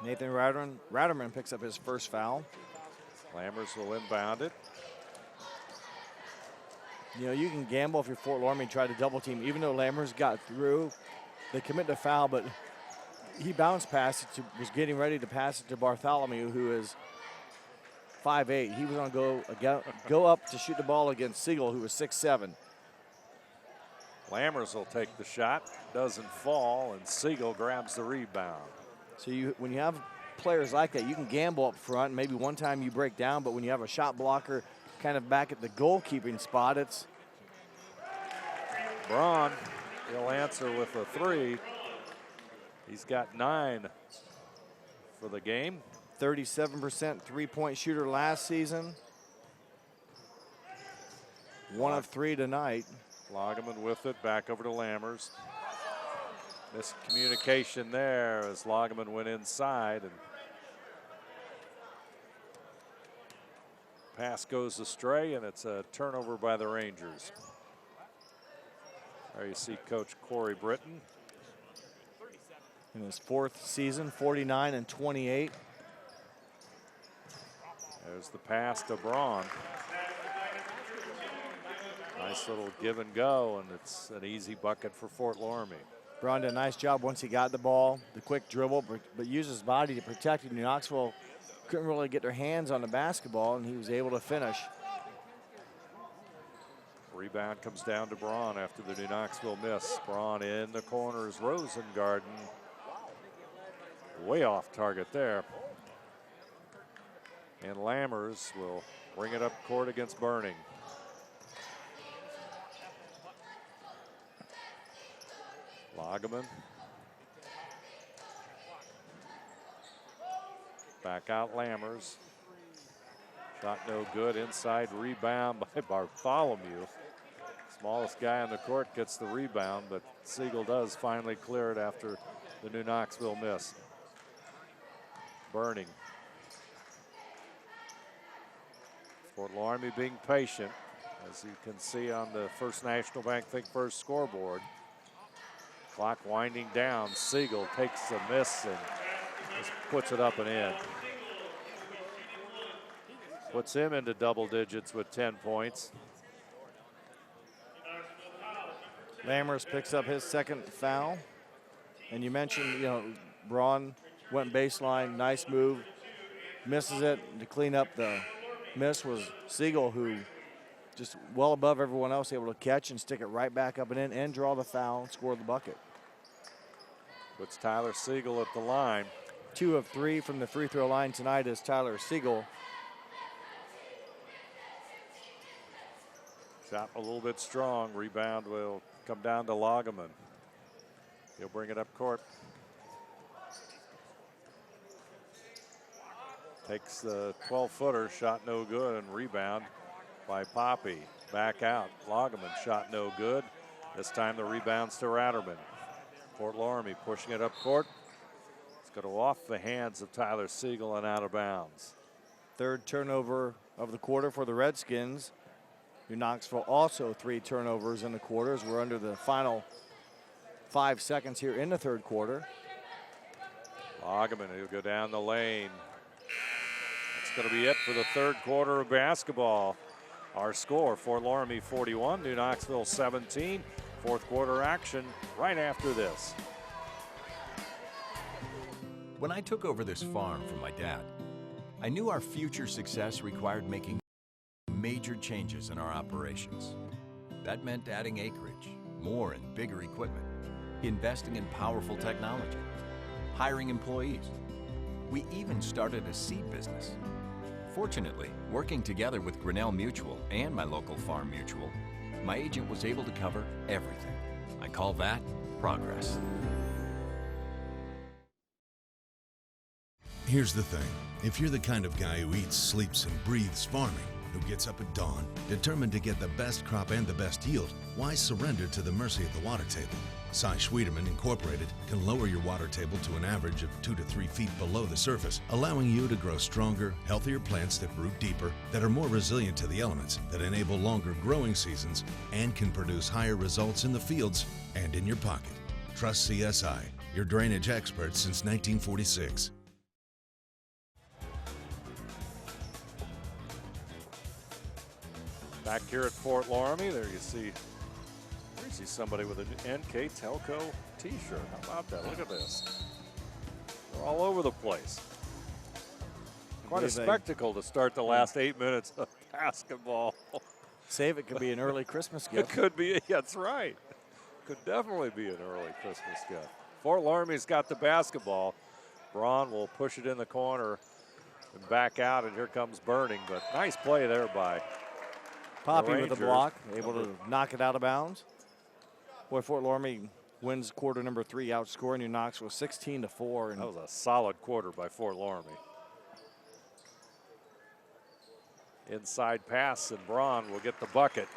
B: Nathan Ratterman picks up his first foul.
A: Lammers will inbound it.
B: You know, you can gamble if you're Fort Loramie and try to double team. Even though Lammers got through, they commit to foul, but he bounced past it, was getting ready to pass it to Bartholomew, who is 5'8". He was on go up to shoot the ball against Siegel, who was 6'7".
A: Lammers will take the shot, doesn't fall, and Siegel grabs the rebound.
B: So when you have players like that, you can gamble up front. And maybe one time you break down, but when you have a shot blocker kind of back at the goalkeeping spot, it's
A: Braun. He'll answer with a three. He's got 9 for the game.
B: 37% three-point shooter last season. 1 of 3 tonight.
A: Lageman with it, back over to Lammers. Miscommunication there as Lageman went inside, and pass goes astray, and it's a turnover by the Rangers. There you see Coach Corey Britton.
B: In his 4th season, 49 and 28.
A: There's the pass to Braun. Nice little give and go, and it's an easy bucket for Fort Loramie.
B: Braun did a nice job once he got the ball, the quick dribble, but used his body to protect it. New Knoxville couldn't really get their hands on the basketball, and he was able to finish.
A: Rebound comes down to Braun after the New Knoxville miss. Braun in the corners, Rosengarten. Way off target there. And Lammers will bring it up court against Burning. Lageman. Back out Lammers. Shot no good. Inside rebound by Bartholomew. Smallest guy on the court gets the rebound, but Siegel does finally clear it after the New Knoxville miss. Burning. Fort Loramie being patient, as you can see on the First National Bank Think First scoreboard. Clock winding down. Siegel takes the miss and just puts it up and in. Puts him into double digits with 10 points.
B: Lammers picks up his 2nd foul. And you mentioned, you know, Braun went baseline, nice move, misses it. To clean up the miss was Siegel, who just well above everyone else, able to catch and stick it right back up and in and draw the foul and score the bucket.
A: Puts Tyler Siegel at the line.
B: 2 of 3 from the free throw line tonight is Tyler Siegel.
A: Shot a little bit strong. Rebound will come down to Lageman. He'll bring it up court. Takes the 12-footer, shot no good, and rebound by Poppy. Back out. Lageman shot no good. This time the rebounds to Ratterman. Fort Loramie pushing it up court. It's going to go off the hands of Tyler Siegel and out of bounds.
B: 3rd turnover of the quarter for the Redskins. New Knoxville also 3 turnovers in the quarters. We're under the final 5 seconds here in the 3rd quarter.
A: Lageman, he'll go down the lane. That's going to be it for the third quarter of basketball. Our score, Fort Loramie 41, New Knoxville 17. Fourth quarter action right after this.
N: When I took over this farm from my dad, I knew our future success required making major changes in our operations. That meant adding acreage, more and bigger equipment, investing in powerful technology, hiring employees. We even started a seed business. Fortunately, working together with Grinnell Mutual and my local farm mutual, my agent was able to cover everything. I call that progress.
C: Here's the thing. If you're the kind of guy who eats, sleeps, and breathes farming, who gets up at dawn, determined to get the best crop and the best yield, why surrender to the mercy of the water table? Cy Schwiederman Incorporated can lower your water table to an average of 2 to 3 feet below the surface, allowing you to grow stronger, healthier plants that root deeper, that are more resilient to the elements, that enable longer growing seasons, and can produce higher results in the fields and in your pocket. Trust CSI, your drainage experts since 1946.
A: Back here at Fort Loramie, there you see somebody with an NKTelco t-shirt. How about that? Look at this. They're all over the place. Quite a spectacle to start the last 8 minutes of basketball.
B: Save it could be an early Christmas gift.
A: It could be, that's right. Could definitely be an early Christmas gift. Fort Loramie's got the basketball. Braun will push it in the corner and back out, and here comes Burning. But nice play there by
B: Poppy with a block, able to knock it out of bounds. Boy, Fort Loramie wins quarter number 3, outscoring New Knoxville 16-4.
A: That was a solid quarter by Fort Loramie. Inside pass, and Braun will get the bucket.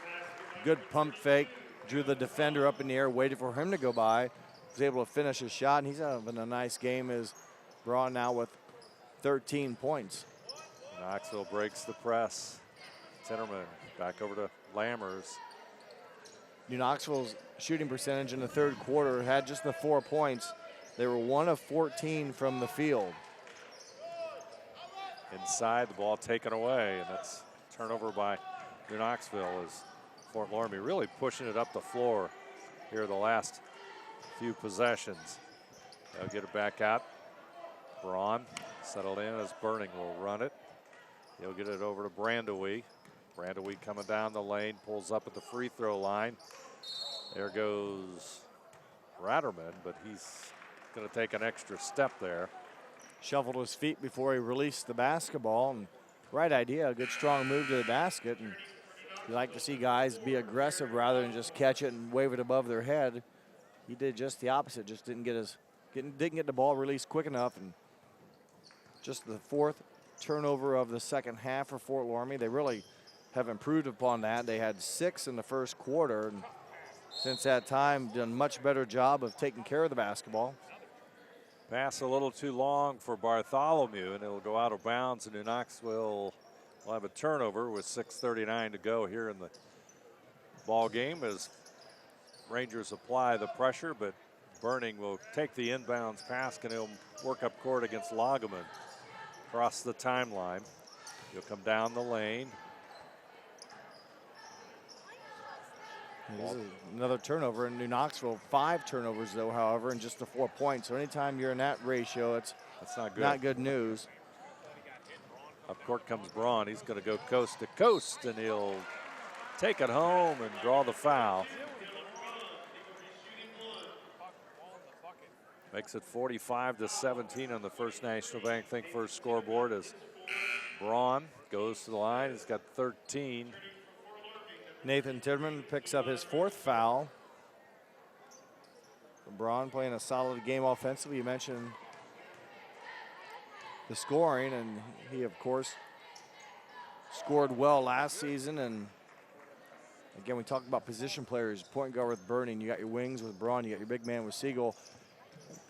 B: Good pump fake, drew the defender up in the air, waited for him to go by. Was able to finish his shot, and he's having a nice game as Braun now with 13 points.
A: Knoxville breaks the press. Tinnerman back over to Lammers.
B: New Knoxville's shooting percentage in the third quarter had just the 4 points. They were 1 of 14 from the field.
A: Inside, the ball taken away, and that's turnover by New Knoxville as Fort Loramie really pushing it up the floor here the last few possessions. They'll get it back out. Braun settled in as Burning will run it. He'll get it over to Brandewee. Brandewee coming down the lane, pulls up at the free throw line. There goes Ratterman, but he's going to take an extra step there.
B: Shuffled his feet before he released the basketball, and right idea, a good strong move to the basket. And you like to see guys be aggressive rather than just catch it and wave it above their head. He did just the opposite, just didn't get the ball released quick enough, and just the 4th turnover of the second half for Fort Loramie. They really have improved upon that. They had 6 in the first quarter, and since that time done a much better job of taking care of the basketball.
A: Pass a little too long for Bartholomew, and it'll go out of bounds, and New Knoxville will have a turnover with 6:39 to go here in the ball game as Rangers apply the pressure, but Burning will take the inbounds pass, and he'll work up court against Lageman. Across the timeline. He'll come down the lane.
B: Another turnover in New Knoxville. 5 turnovers, though, however, and just the 4 points. So anytime you're in that ratio, that's
A: not good.
B: Not good news.
A: Up court comes Braun. He's going to go coast to coast, and he'll take it home and draw the foul. Makes it 45-17 on the First National Bank Think First scoreboard as Braun goes to the line. He's got 13.
B: Nathan Tinnerman picks up his 4th foul. Braun playing a solid game offensively. You mentioned the scoring, and he, of course, scored well last season. And again, we talked about position players. Point guard with Burning. You got your wings with Braun. You got your big man with Siegel.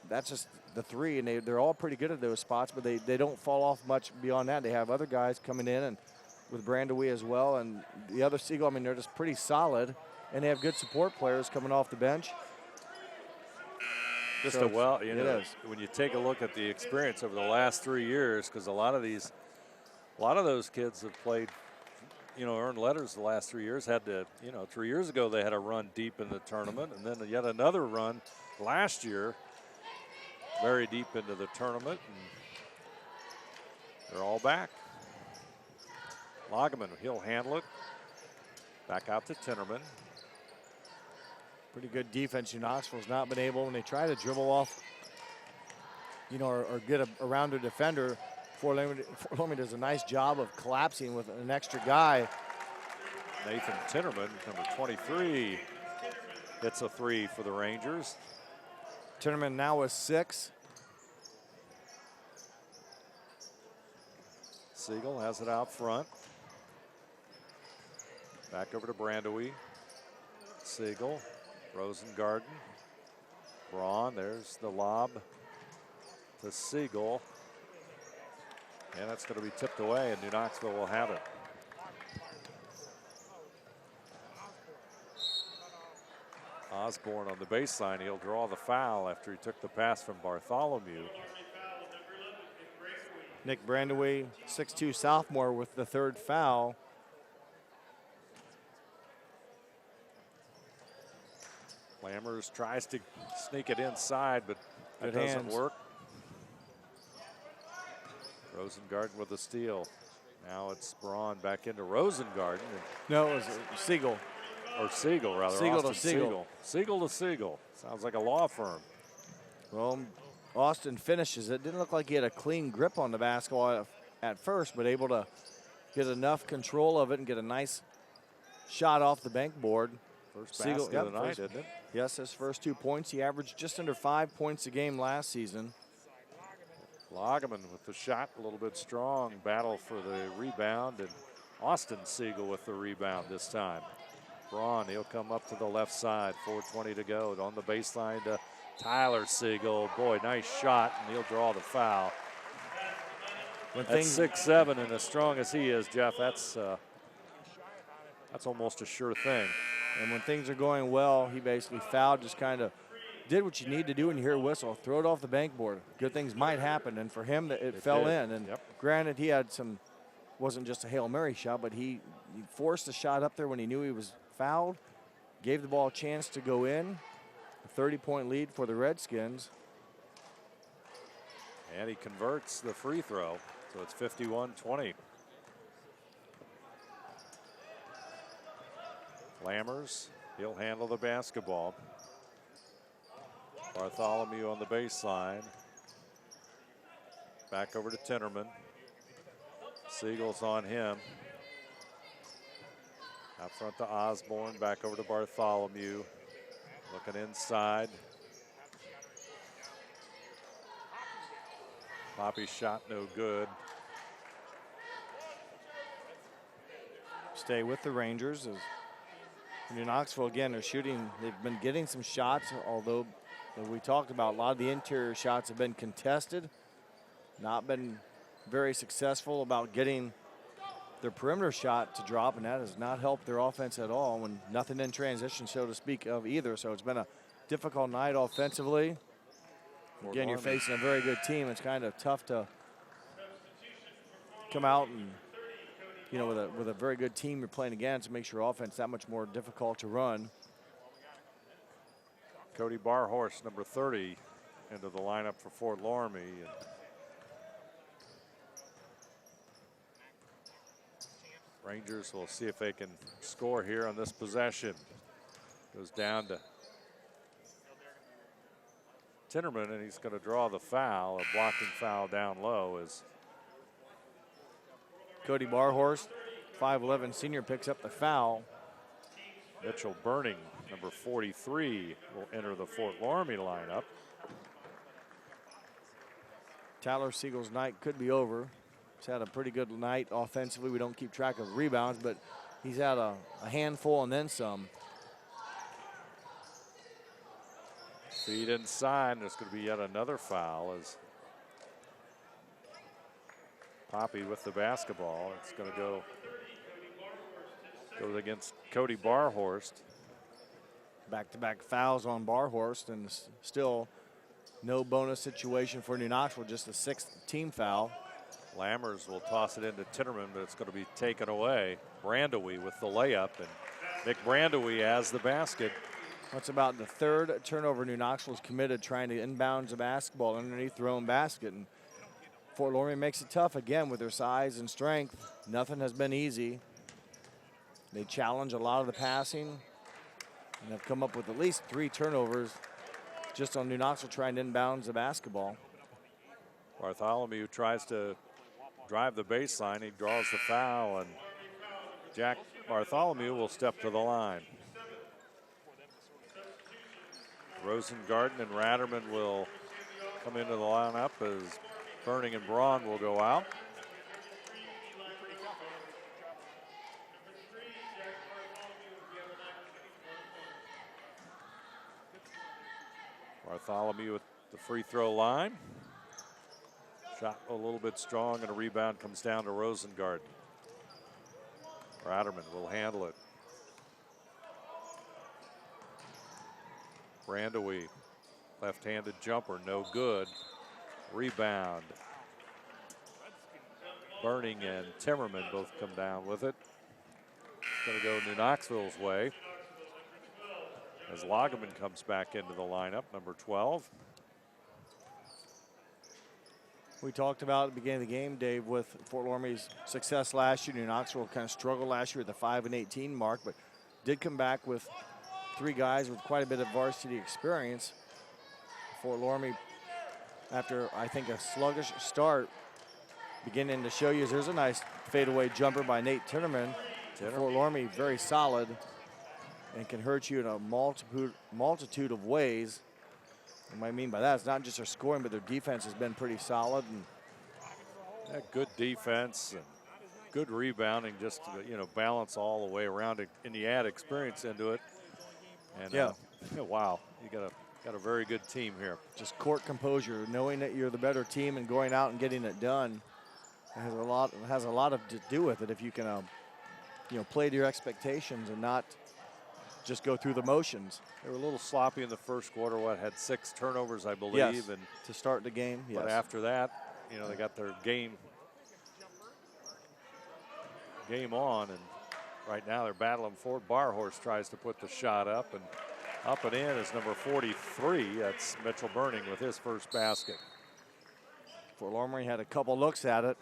B: That's just the 3, and they're all pretty good at those spots, but they don't fall off much beyond that. They have other guys coming in, and with Brandewee as well, and the other Siegel, I mean, they're just pretty solid, and they have good support players coming off the bench.
A: Just
B: So
A: a well, you
B: it
A: know,
B: is.
A: when you take a look at the experience over the last 3 years, because a lot of those kids have played, earned letters the last 3 years. Had to, 3 years ago they had a run deep in the tournament, and then yet another run last year, very deep into the tournament, and they're all back. Lageman, he'll handle it. Back out to Tinnerman.
B: Pretty good defense. Knoxville's not been able, when they try to dribble off, or get around a defender. Fort Loramie does a nice job of collapsing with an extra guy.
A: Nathan Tinnerman, number 23, hits a three for the Rangers.
B: Tinnerman now with 6.
A: Siegel has it out front. Back over to Brandewie. Siegel, Rosengarten, Braun, there's the lob to Siegel. And that's going to be tipped away, and New Knoxville will have it. Osborne on the baseline. He'll draw the foul after he took the pass from Bartholomew.
B: Nick Brandewie, 6'2" sophomore, with the 3rd foul.
A: Lammers tries to sneak it inside, but that
B: Good
A: doesn't
B: hands.
A: work. Rosengarten with the steal. Now it's Braun back into Rosengarten.
B: No, it was Siegel.
A: Or Siegel, rather.
B: Siegel to
A: Austin
B: Siegel.
A: Siegel to Siegel. Sounds like a law firm.
B: Well, Austin finishes it. Didn't look like he had a clean grip on the basketball at first, but able to get enough control of it and get a nice shot off the bank board.
A: First basket of the night, isn't it?
B: Yes, his first 2 points. He averaged just under 5 points a game last season.
A: Lageman with the shot, a little bit strong. Battle for the rebound, and Austin Siegel with the rebound this time. Braun, he'll come up to the left side. 4:20 to go. On the baseline to Tyler Siegel. Boy, nice shot, and he'll draw the foul. At 6'7" and as strong as he is, Jeff, that's almost a sure thing.
B: And when things are going well, he basically fouled, just kind of did what you need to do when you hear a whistle. Throw it off the bank board. Good things might happen, and for him, it fell
A: did.
B: in. And granted, he had some, wasn't just a Hail Mary shot, but he forced a shot up there when he knew he was fouled, gave the ball a chance to go in. A 30-point lead for the Redskins.
A: And he converts the free throw, so it's 51-20. Lammers, he'll handle the basketball. Bartholomew on the baseline. Back over to Tinnerman. Siegel's on him. Out front to Osborne, back over to Bartholomew. Looking inside. Poppy's shot no good.
B: Stay with the Rangers. As New Knoxville, again, are shooting. They've been getting some shots, although we talked about a lot of the interior shots have been contested. Not been very successful about getting their perimeter shot to drop, and that has not helped their offense at all, when nothing in transition, so to speak, of either. So it's been a difficult night offensively. Again, you're facing a very good team. It's kind of tough to come out and, with a very good team you're playing against, it makes your offense that much more difficult to run.
A: Cody Barhorst, number 30, into the lineup for Fort Loramie. Rangers will see if they can score here on this possession. Goes down to Tinnerman, and he's going to draw the foul. A blocking foul down low is
B: Cody Barhorst, 5'11" senior, picks up the foul.
A: Mitchell Burning, number 43, will enter the Fort Loramie lineup.
B: Tyler Siegel's night could be over. He's had a pretty good night offensively. We don't keep track of rebounds, but he's had a handful and then some.
A: Feed inside, there's going to be yet another foul as Poppy with the basketball. It's going to go against Cody Barhorst.
B: Back-to-back fouls on Barhorst, and still No bonus situation for New Knoxville, just a 6th team foul.
A: Lammers will toss it into Tinnerman, but it's going to be taken away. Brandewie with the layup, and Nick Brandewie has the basket.
B: That's about the 3rd turnover New Knoxville's committed, trying to inbounds a basketball underneath their own basket. And Fort Loramie makes it tough again with their size and strength. Nothing has been easy. They challenge a lot of the passing and have come up with at least 3 turnovers just on New Knoxville trying to inbounds the basketball.
A: Bartholomew tries to drive the baseline. He draws the foul, and Jack Bartholomew will step to the line. Rosengarten and Ratterman will come into the lineup as Burning and Braun will go out. Bartholomew at the free throw line. Shot a little bit strong, and a rebound comes down to Rosengarten. Ratterman will handle it. Brandewie, left-handed jumper, no good. Rebound. Burning and Tinnerman both come down with it. It's going to go New Knoxville's way as Lagerman comes back into the lineup, number 12.
B: We talked about at the beginning of the game, Dave, with Fort Loramie's success last year. New Knoxville kind of struggled last year at the 5-18 mark, but did come back with 3 guys with quite a bit of varsity experience. Fort Loramie, after I think a sluggish start, beginning to show you there's a nice fadeaway jumper by Nate Tinnerman. Fort Loramie very solid and can hurt you in a multitude of ways. What I mean by that is not just their scoring, but their defense has been pretty solid. And
A: good defense and good rebounding, just to, you know, balance all the way around it, and you add experience into it. And
B: yeah,
A: wow, you got a very good team here.
B: Just court composure, knowing that you're the better team and going out and getting it done. It has a lot to do with it if you can, you know, play to your expectations and not just go through the motions.
A: They were a little sloppy in the first quarter. Had 6 turnovers, I believe.
B: Yes,
A: and
B: to start the game. Yes.
A: But after that, you know, they got their game on, and right now they're battling for it. Barhorse tries to put the shot up and in is number 43. That's Mitchell Burning with his first basket.
B: Fort Loramie had a couple looks at it.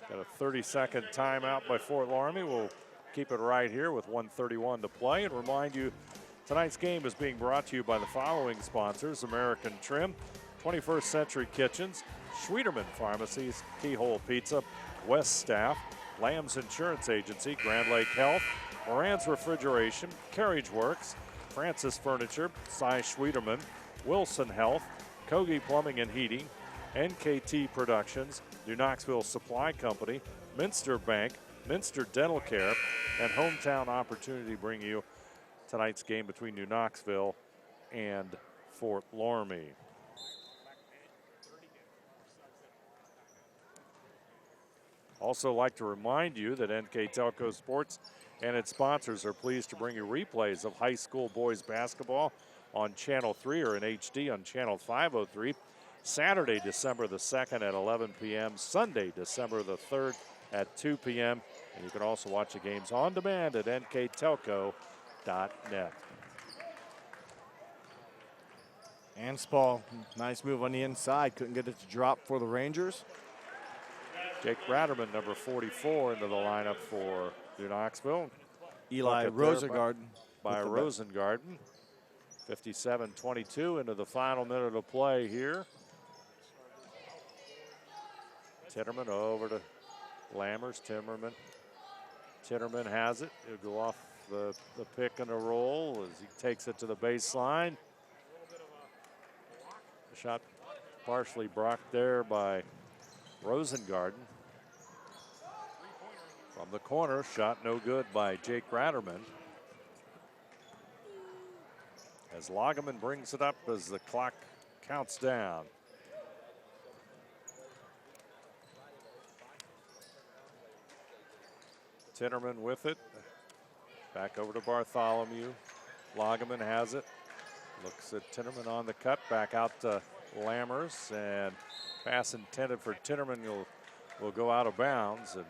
A: Got a 30-second timeout by Fort Loramie. We'll keep it right here with 1:31 to play, and remind you tonight's game is being brought to you by the following sponsors: American Trim, 21st Century Kitchens, Schwieterman Pharmacies, Keyhole Pizza, West Staff, Lamb's Insurance Agency, Grand Lake Health, Moran's Refrigeration, Carriage Works, Francis Furniture, Cy Schwieterman, Wilson Health, Kogi Plumbing and Heating, NKT Productions, New Knoxville Supply Company, Minster Bank, Minster Dental Care, and Hometown Opportunity bring you tonight's game between New Knoxville and Fort Loramie. Also like to remind you that NKTelco Sports and its sponsors are pleased to bring you replays of high school boys basketball on Channel 3 or in HD on Channel 503. Saturday, December the 2nd at 11 p.m. Sunday, December the 3rd at 2 p.m. And you can also watch the games on demand at nktelco.net.
B: Anspall, nice move on the inside. Couldn't get it to drop for the Rangers.
A: Jake Ratterman, number 44, into the lineup for New Knoxville.
B: Eli Rosengarten.
A: By Rosengarten. 57-22 into the final minute of play here. Tinnerman over to Lammers. Tinnerman has it. He'll go off the pick and a roll as he takes it to the baseline. The shot partially blocked there by Rosengarten. From the corner, shot no good by Jake Ratterman. As Lagerman brings it up as the clock counts down. Tinnerman with it. Back over to Bartholomew. Lagerman has it. Looks at Tinnerman on the cut. Back out to Lammers, and pass intended for Tinnerman will go out of bounds, and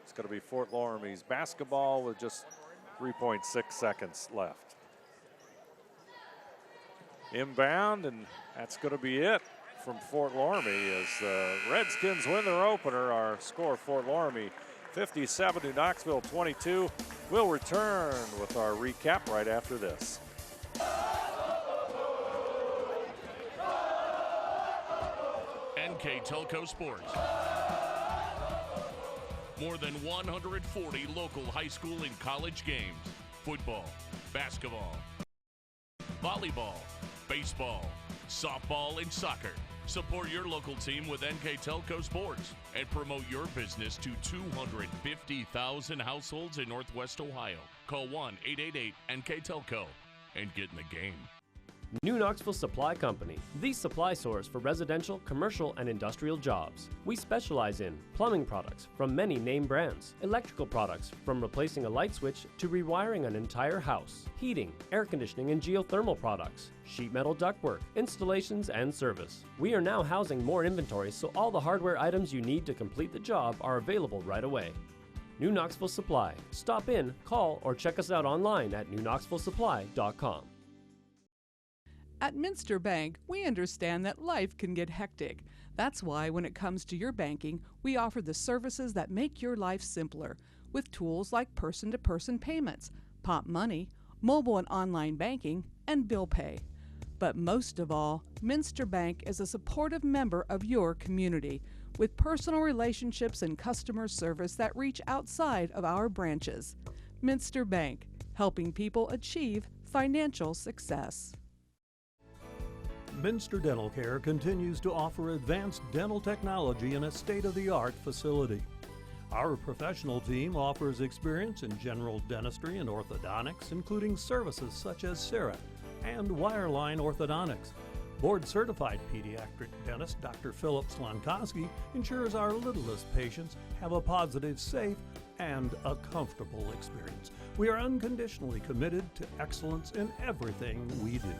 A: it's going to be Fort Loramie's basketball with just 3.6 seconds left. Inbound, and that's going to be it from Fort Loramie as the Redskins win their opener. Our score, Fort Loramie 57 to Knoxville 22. We'll return with our recap right after this.
L: NKTelco Sports. More than 140 local high school and college games. Football, basketball, volleyball, baseball, softball, and soccer. Support your local team with NKTelco Sports and promote your business to 250,000 households in Northwest Ohio. Call 1-888-NKTelco and get in the game.
G: New Knoxville Supply Company, the supply source for residential, commercial, and industrial jobs. We specialize in plumbing products from many name brands, electrical products from replacing a light switch to rewiring an entire house, heating, air conditioning, and geothermal products, sheet metal ductwork, installations, and service. We are now housing more inventory, so all the hardware items you need to complete the job are available right away. New Knoxville Supply. Stop in, call, or check us out online at newknoxvillesupply.com.
O: At Minster Bank, we understand that life can get hectic. That's why when it comes to your banking, we offer the services that make your life simpler with tools like person-to-person payments, Pop Money, mobile and online banking, and bill pay. But most of all, Minster Bank is a supportive member of your community with personal relationships and customer service that reach outside of our branches. Minster Bank, helping people achieve financial success.
P: Minster Dental Care continues to offer advanced dental technology in a state-of-the-art facility. Our professional team offers experience in general dentistry and orthodontics, including services such as CERA and wireline orthodontics. Board-certified pediatric dentist Dr. Philip Slankowski ensures our littlest patients have a positive, safe, and a comfortable experience. We are unconditionally committed to excellence in everything we do.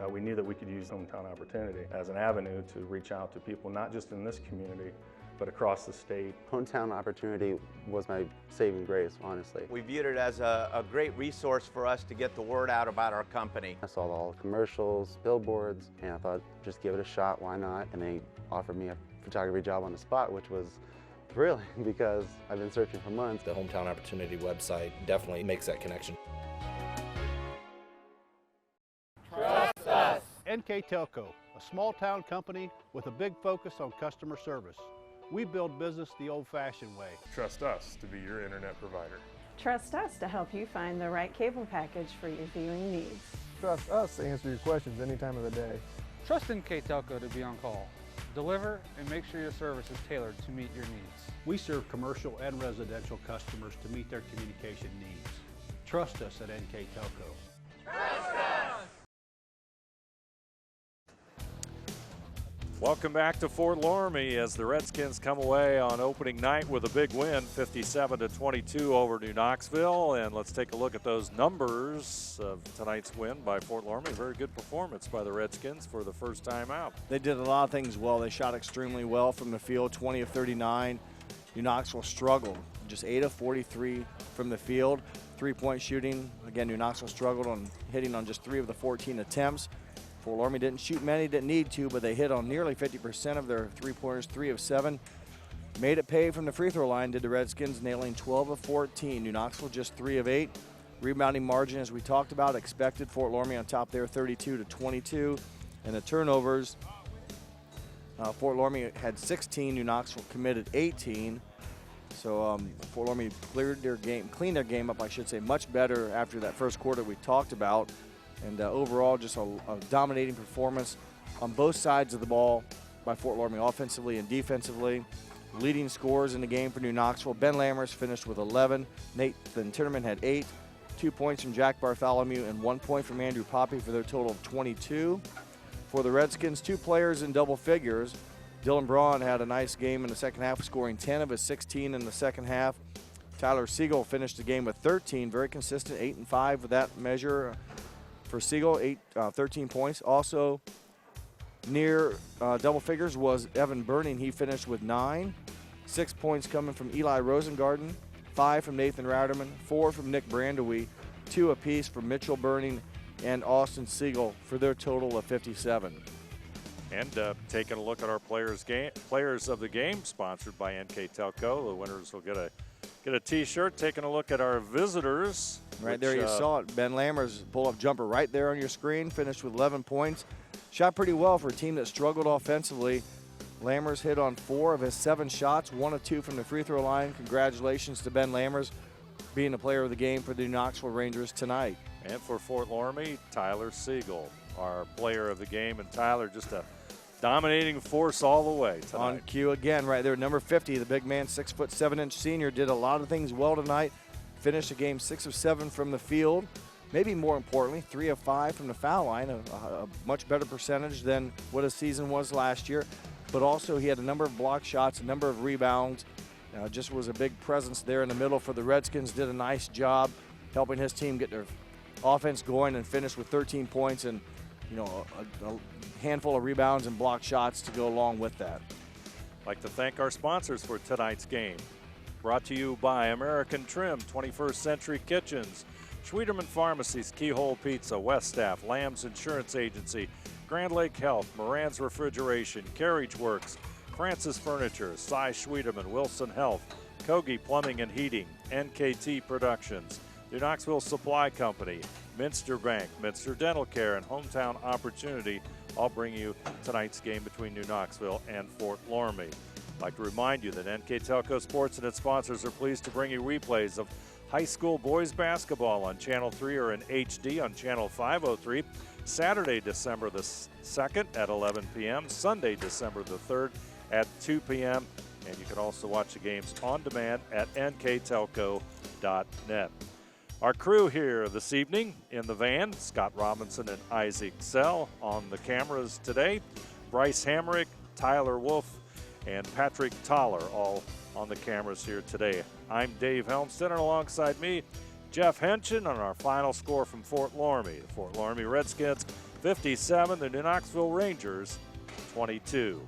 Q: We knew that we could use Hometown Opportunity as an avenue to reach out to people, not just in this community, but across the state.
R: Hometown Opportunity was my saving grace, honestly.
S: We viewed it as a great resource for us to get the word out about our company.
R: I saw all the commercials, billboards, and I thought, just give it a shot, why not? And they offered me a photography job on the spot, which was thrilling because I've been searching for months.
T: The Hometown Opportunity website definitely makes that connection.
U: Trust us! NKTelco, a small-town company with a big focus on customer service. We build business the old-fashioned way.
Q: Trust us to be your internet provider.
V: Trust us to help you find the right cable package for your viewing needs.
W: Trust us to answer your questions any time of the day.
X: Trust NKTelco to be on call. Deliver and make sure your service is tailored to meet your needs.
U: We serve commercial and residential customers to meet their communication needs. Trust us at NKTelco.
V: Trust us!
A: Welcome back to Fort Loramie as the Redskins come away on opening night with a big win, 57-22 over New Knoxville. And let's take a look at those numbers of tonight's win by Fort Loramie. Very good performance by the Redskins for the first time out.
B: They did a lot of things well. They shot extremely well from the field, 20 of 39. New Knoxville struggled, just 8 of 43 from the field. Three-point shooting, again, New Knoxville struggled on hitting on just 3 of the 14 attempts. Fort Loramie didn't shoot many, didn't need to, but they hit on nearly 50% of their three-pointers, 3 of 7. Made it pay from the free throw line, did the Redskins, nailing 12 of 14. New Knoxville just 3 of 8. Rebounding margin, as we talked about, expected Fort Loramie on top there, 32-22. And the turnovers, Fort Loramie had 16, New Knoxville committed 18. So Fort Loramie cleaned their game up, I should say, much better after that first quarter we talked about. And overall, just a dominating performance on both sides of the ball by Fort Loramie, offensively and defensively. Leading scorers in the game for New Knoxville, Ben Lammers finished with 11. Nathan Tinnerman had 8. 2 points from Jack Bartholomew and 1 point from Andrew Poppy for their total of 22. For the Redskins, 2 players in double figures. Dylan Braun had a nice game in the second half, scoring 10 of his 16 in the second half. Tyler Siegel finished the game with 13, very consistent, 8 and 5 with that measure. For Siegel, 13 points. Also, Near double figures was Evan Burning. He finished with 9. 6 points coming from Eli Rosengarten, 5 from Nathan Rowderman, 4 from Nick Brandewie, 2 apiece from Mitchell Burning and Austin Siegel for their total of 57.
A: And taking a look at our players of the game, sponsored by NKTelco. The winners will get a T-shirt. Taking a look at our visitors.
B: Right there you saw it. Ben Lammers pull-up jumper right there on your screen. Finished with 11 points. Shot pretty well for a team that struggled offensively. Lammers hit on 4 of his 7 shots, 1 of 2 from the free throw line. Congratulations to Ben Lammers being the player of the game for the Knoxville Rangers tonight.
A: And for Fort Loramie, Tyler Siegel, our player of the game. And Tyler, just a dominating force all the way tonight.
B: On cue again right there, number 50, the big man, 6'7" senior, did a lot of things well tonight. Finished the game 6 of 7 from the field. Maybe more importantly, 3 of 5 from the foul line, a much better percentage than what his season was last year. But also he had a number of block shots, a number of rebounds. Just was a big presence there in the middle for the Redskins. Did a nice job helping his team get their offense going and finished with 13 points and a handful of rebounds and block shots to go along with that.
A: I'd like to thank our sponsors for tonight's game. Brought to you by American Trim, 21st Century Kitchens, Schwederman Pharmacies, Keyhole Pizza, West Staff, Lamb's Insurance Agency, Grand Lake Health, Moran's Refrigeration, Carriage Works, Francis Furniture, Cy Schwederman, Wilson Health, Kogi Plumbing and Heating, NKT Productions, the Knoxville Supply Company, Minster Bank, Minster Dental Care, and Hometown Opportunity all bring you tonight's game between New Knoxville and Fort Loramie. I'd like to remind you that NKTelco Sports and its sponsors are pleased to bring you replays of high school boys basketball on Channel 3 or in HD on Channel 503, Saturday, December the 2nd at 11 p.m., Sunday, December the 3rd at 2 p.m., and you can also watch the games on demand at nktelco.net. Our crew here this evening in the van, Scott Robinson and Isaac Sell. On the cameras today, Bryce Hamrick, Tyler Wolf, and Patrick Toller, all on the cameras here today. I'm Dave Helmstead, and alongside me, Jeff Henson, on our final score from Fort Loramie. The Fort Loramie Redskins 57, the New Knoxville Rangers 22.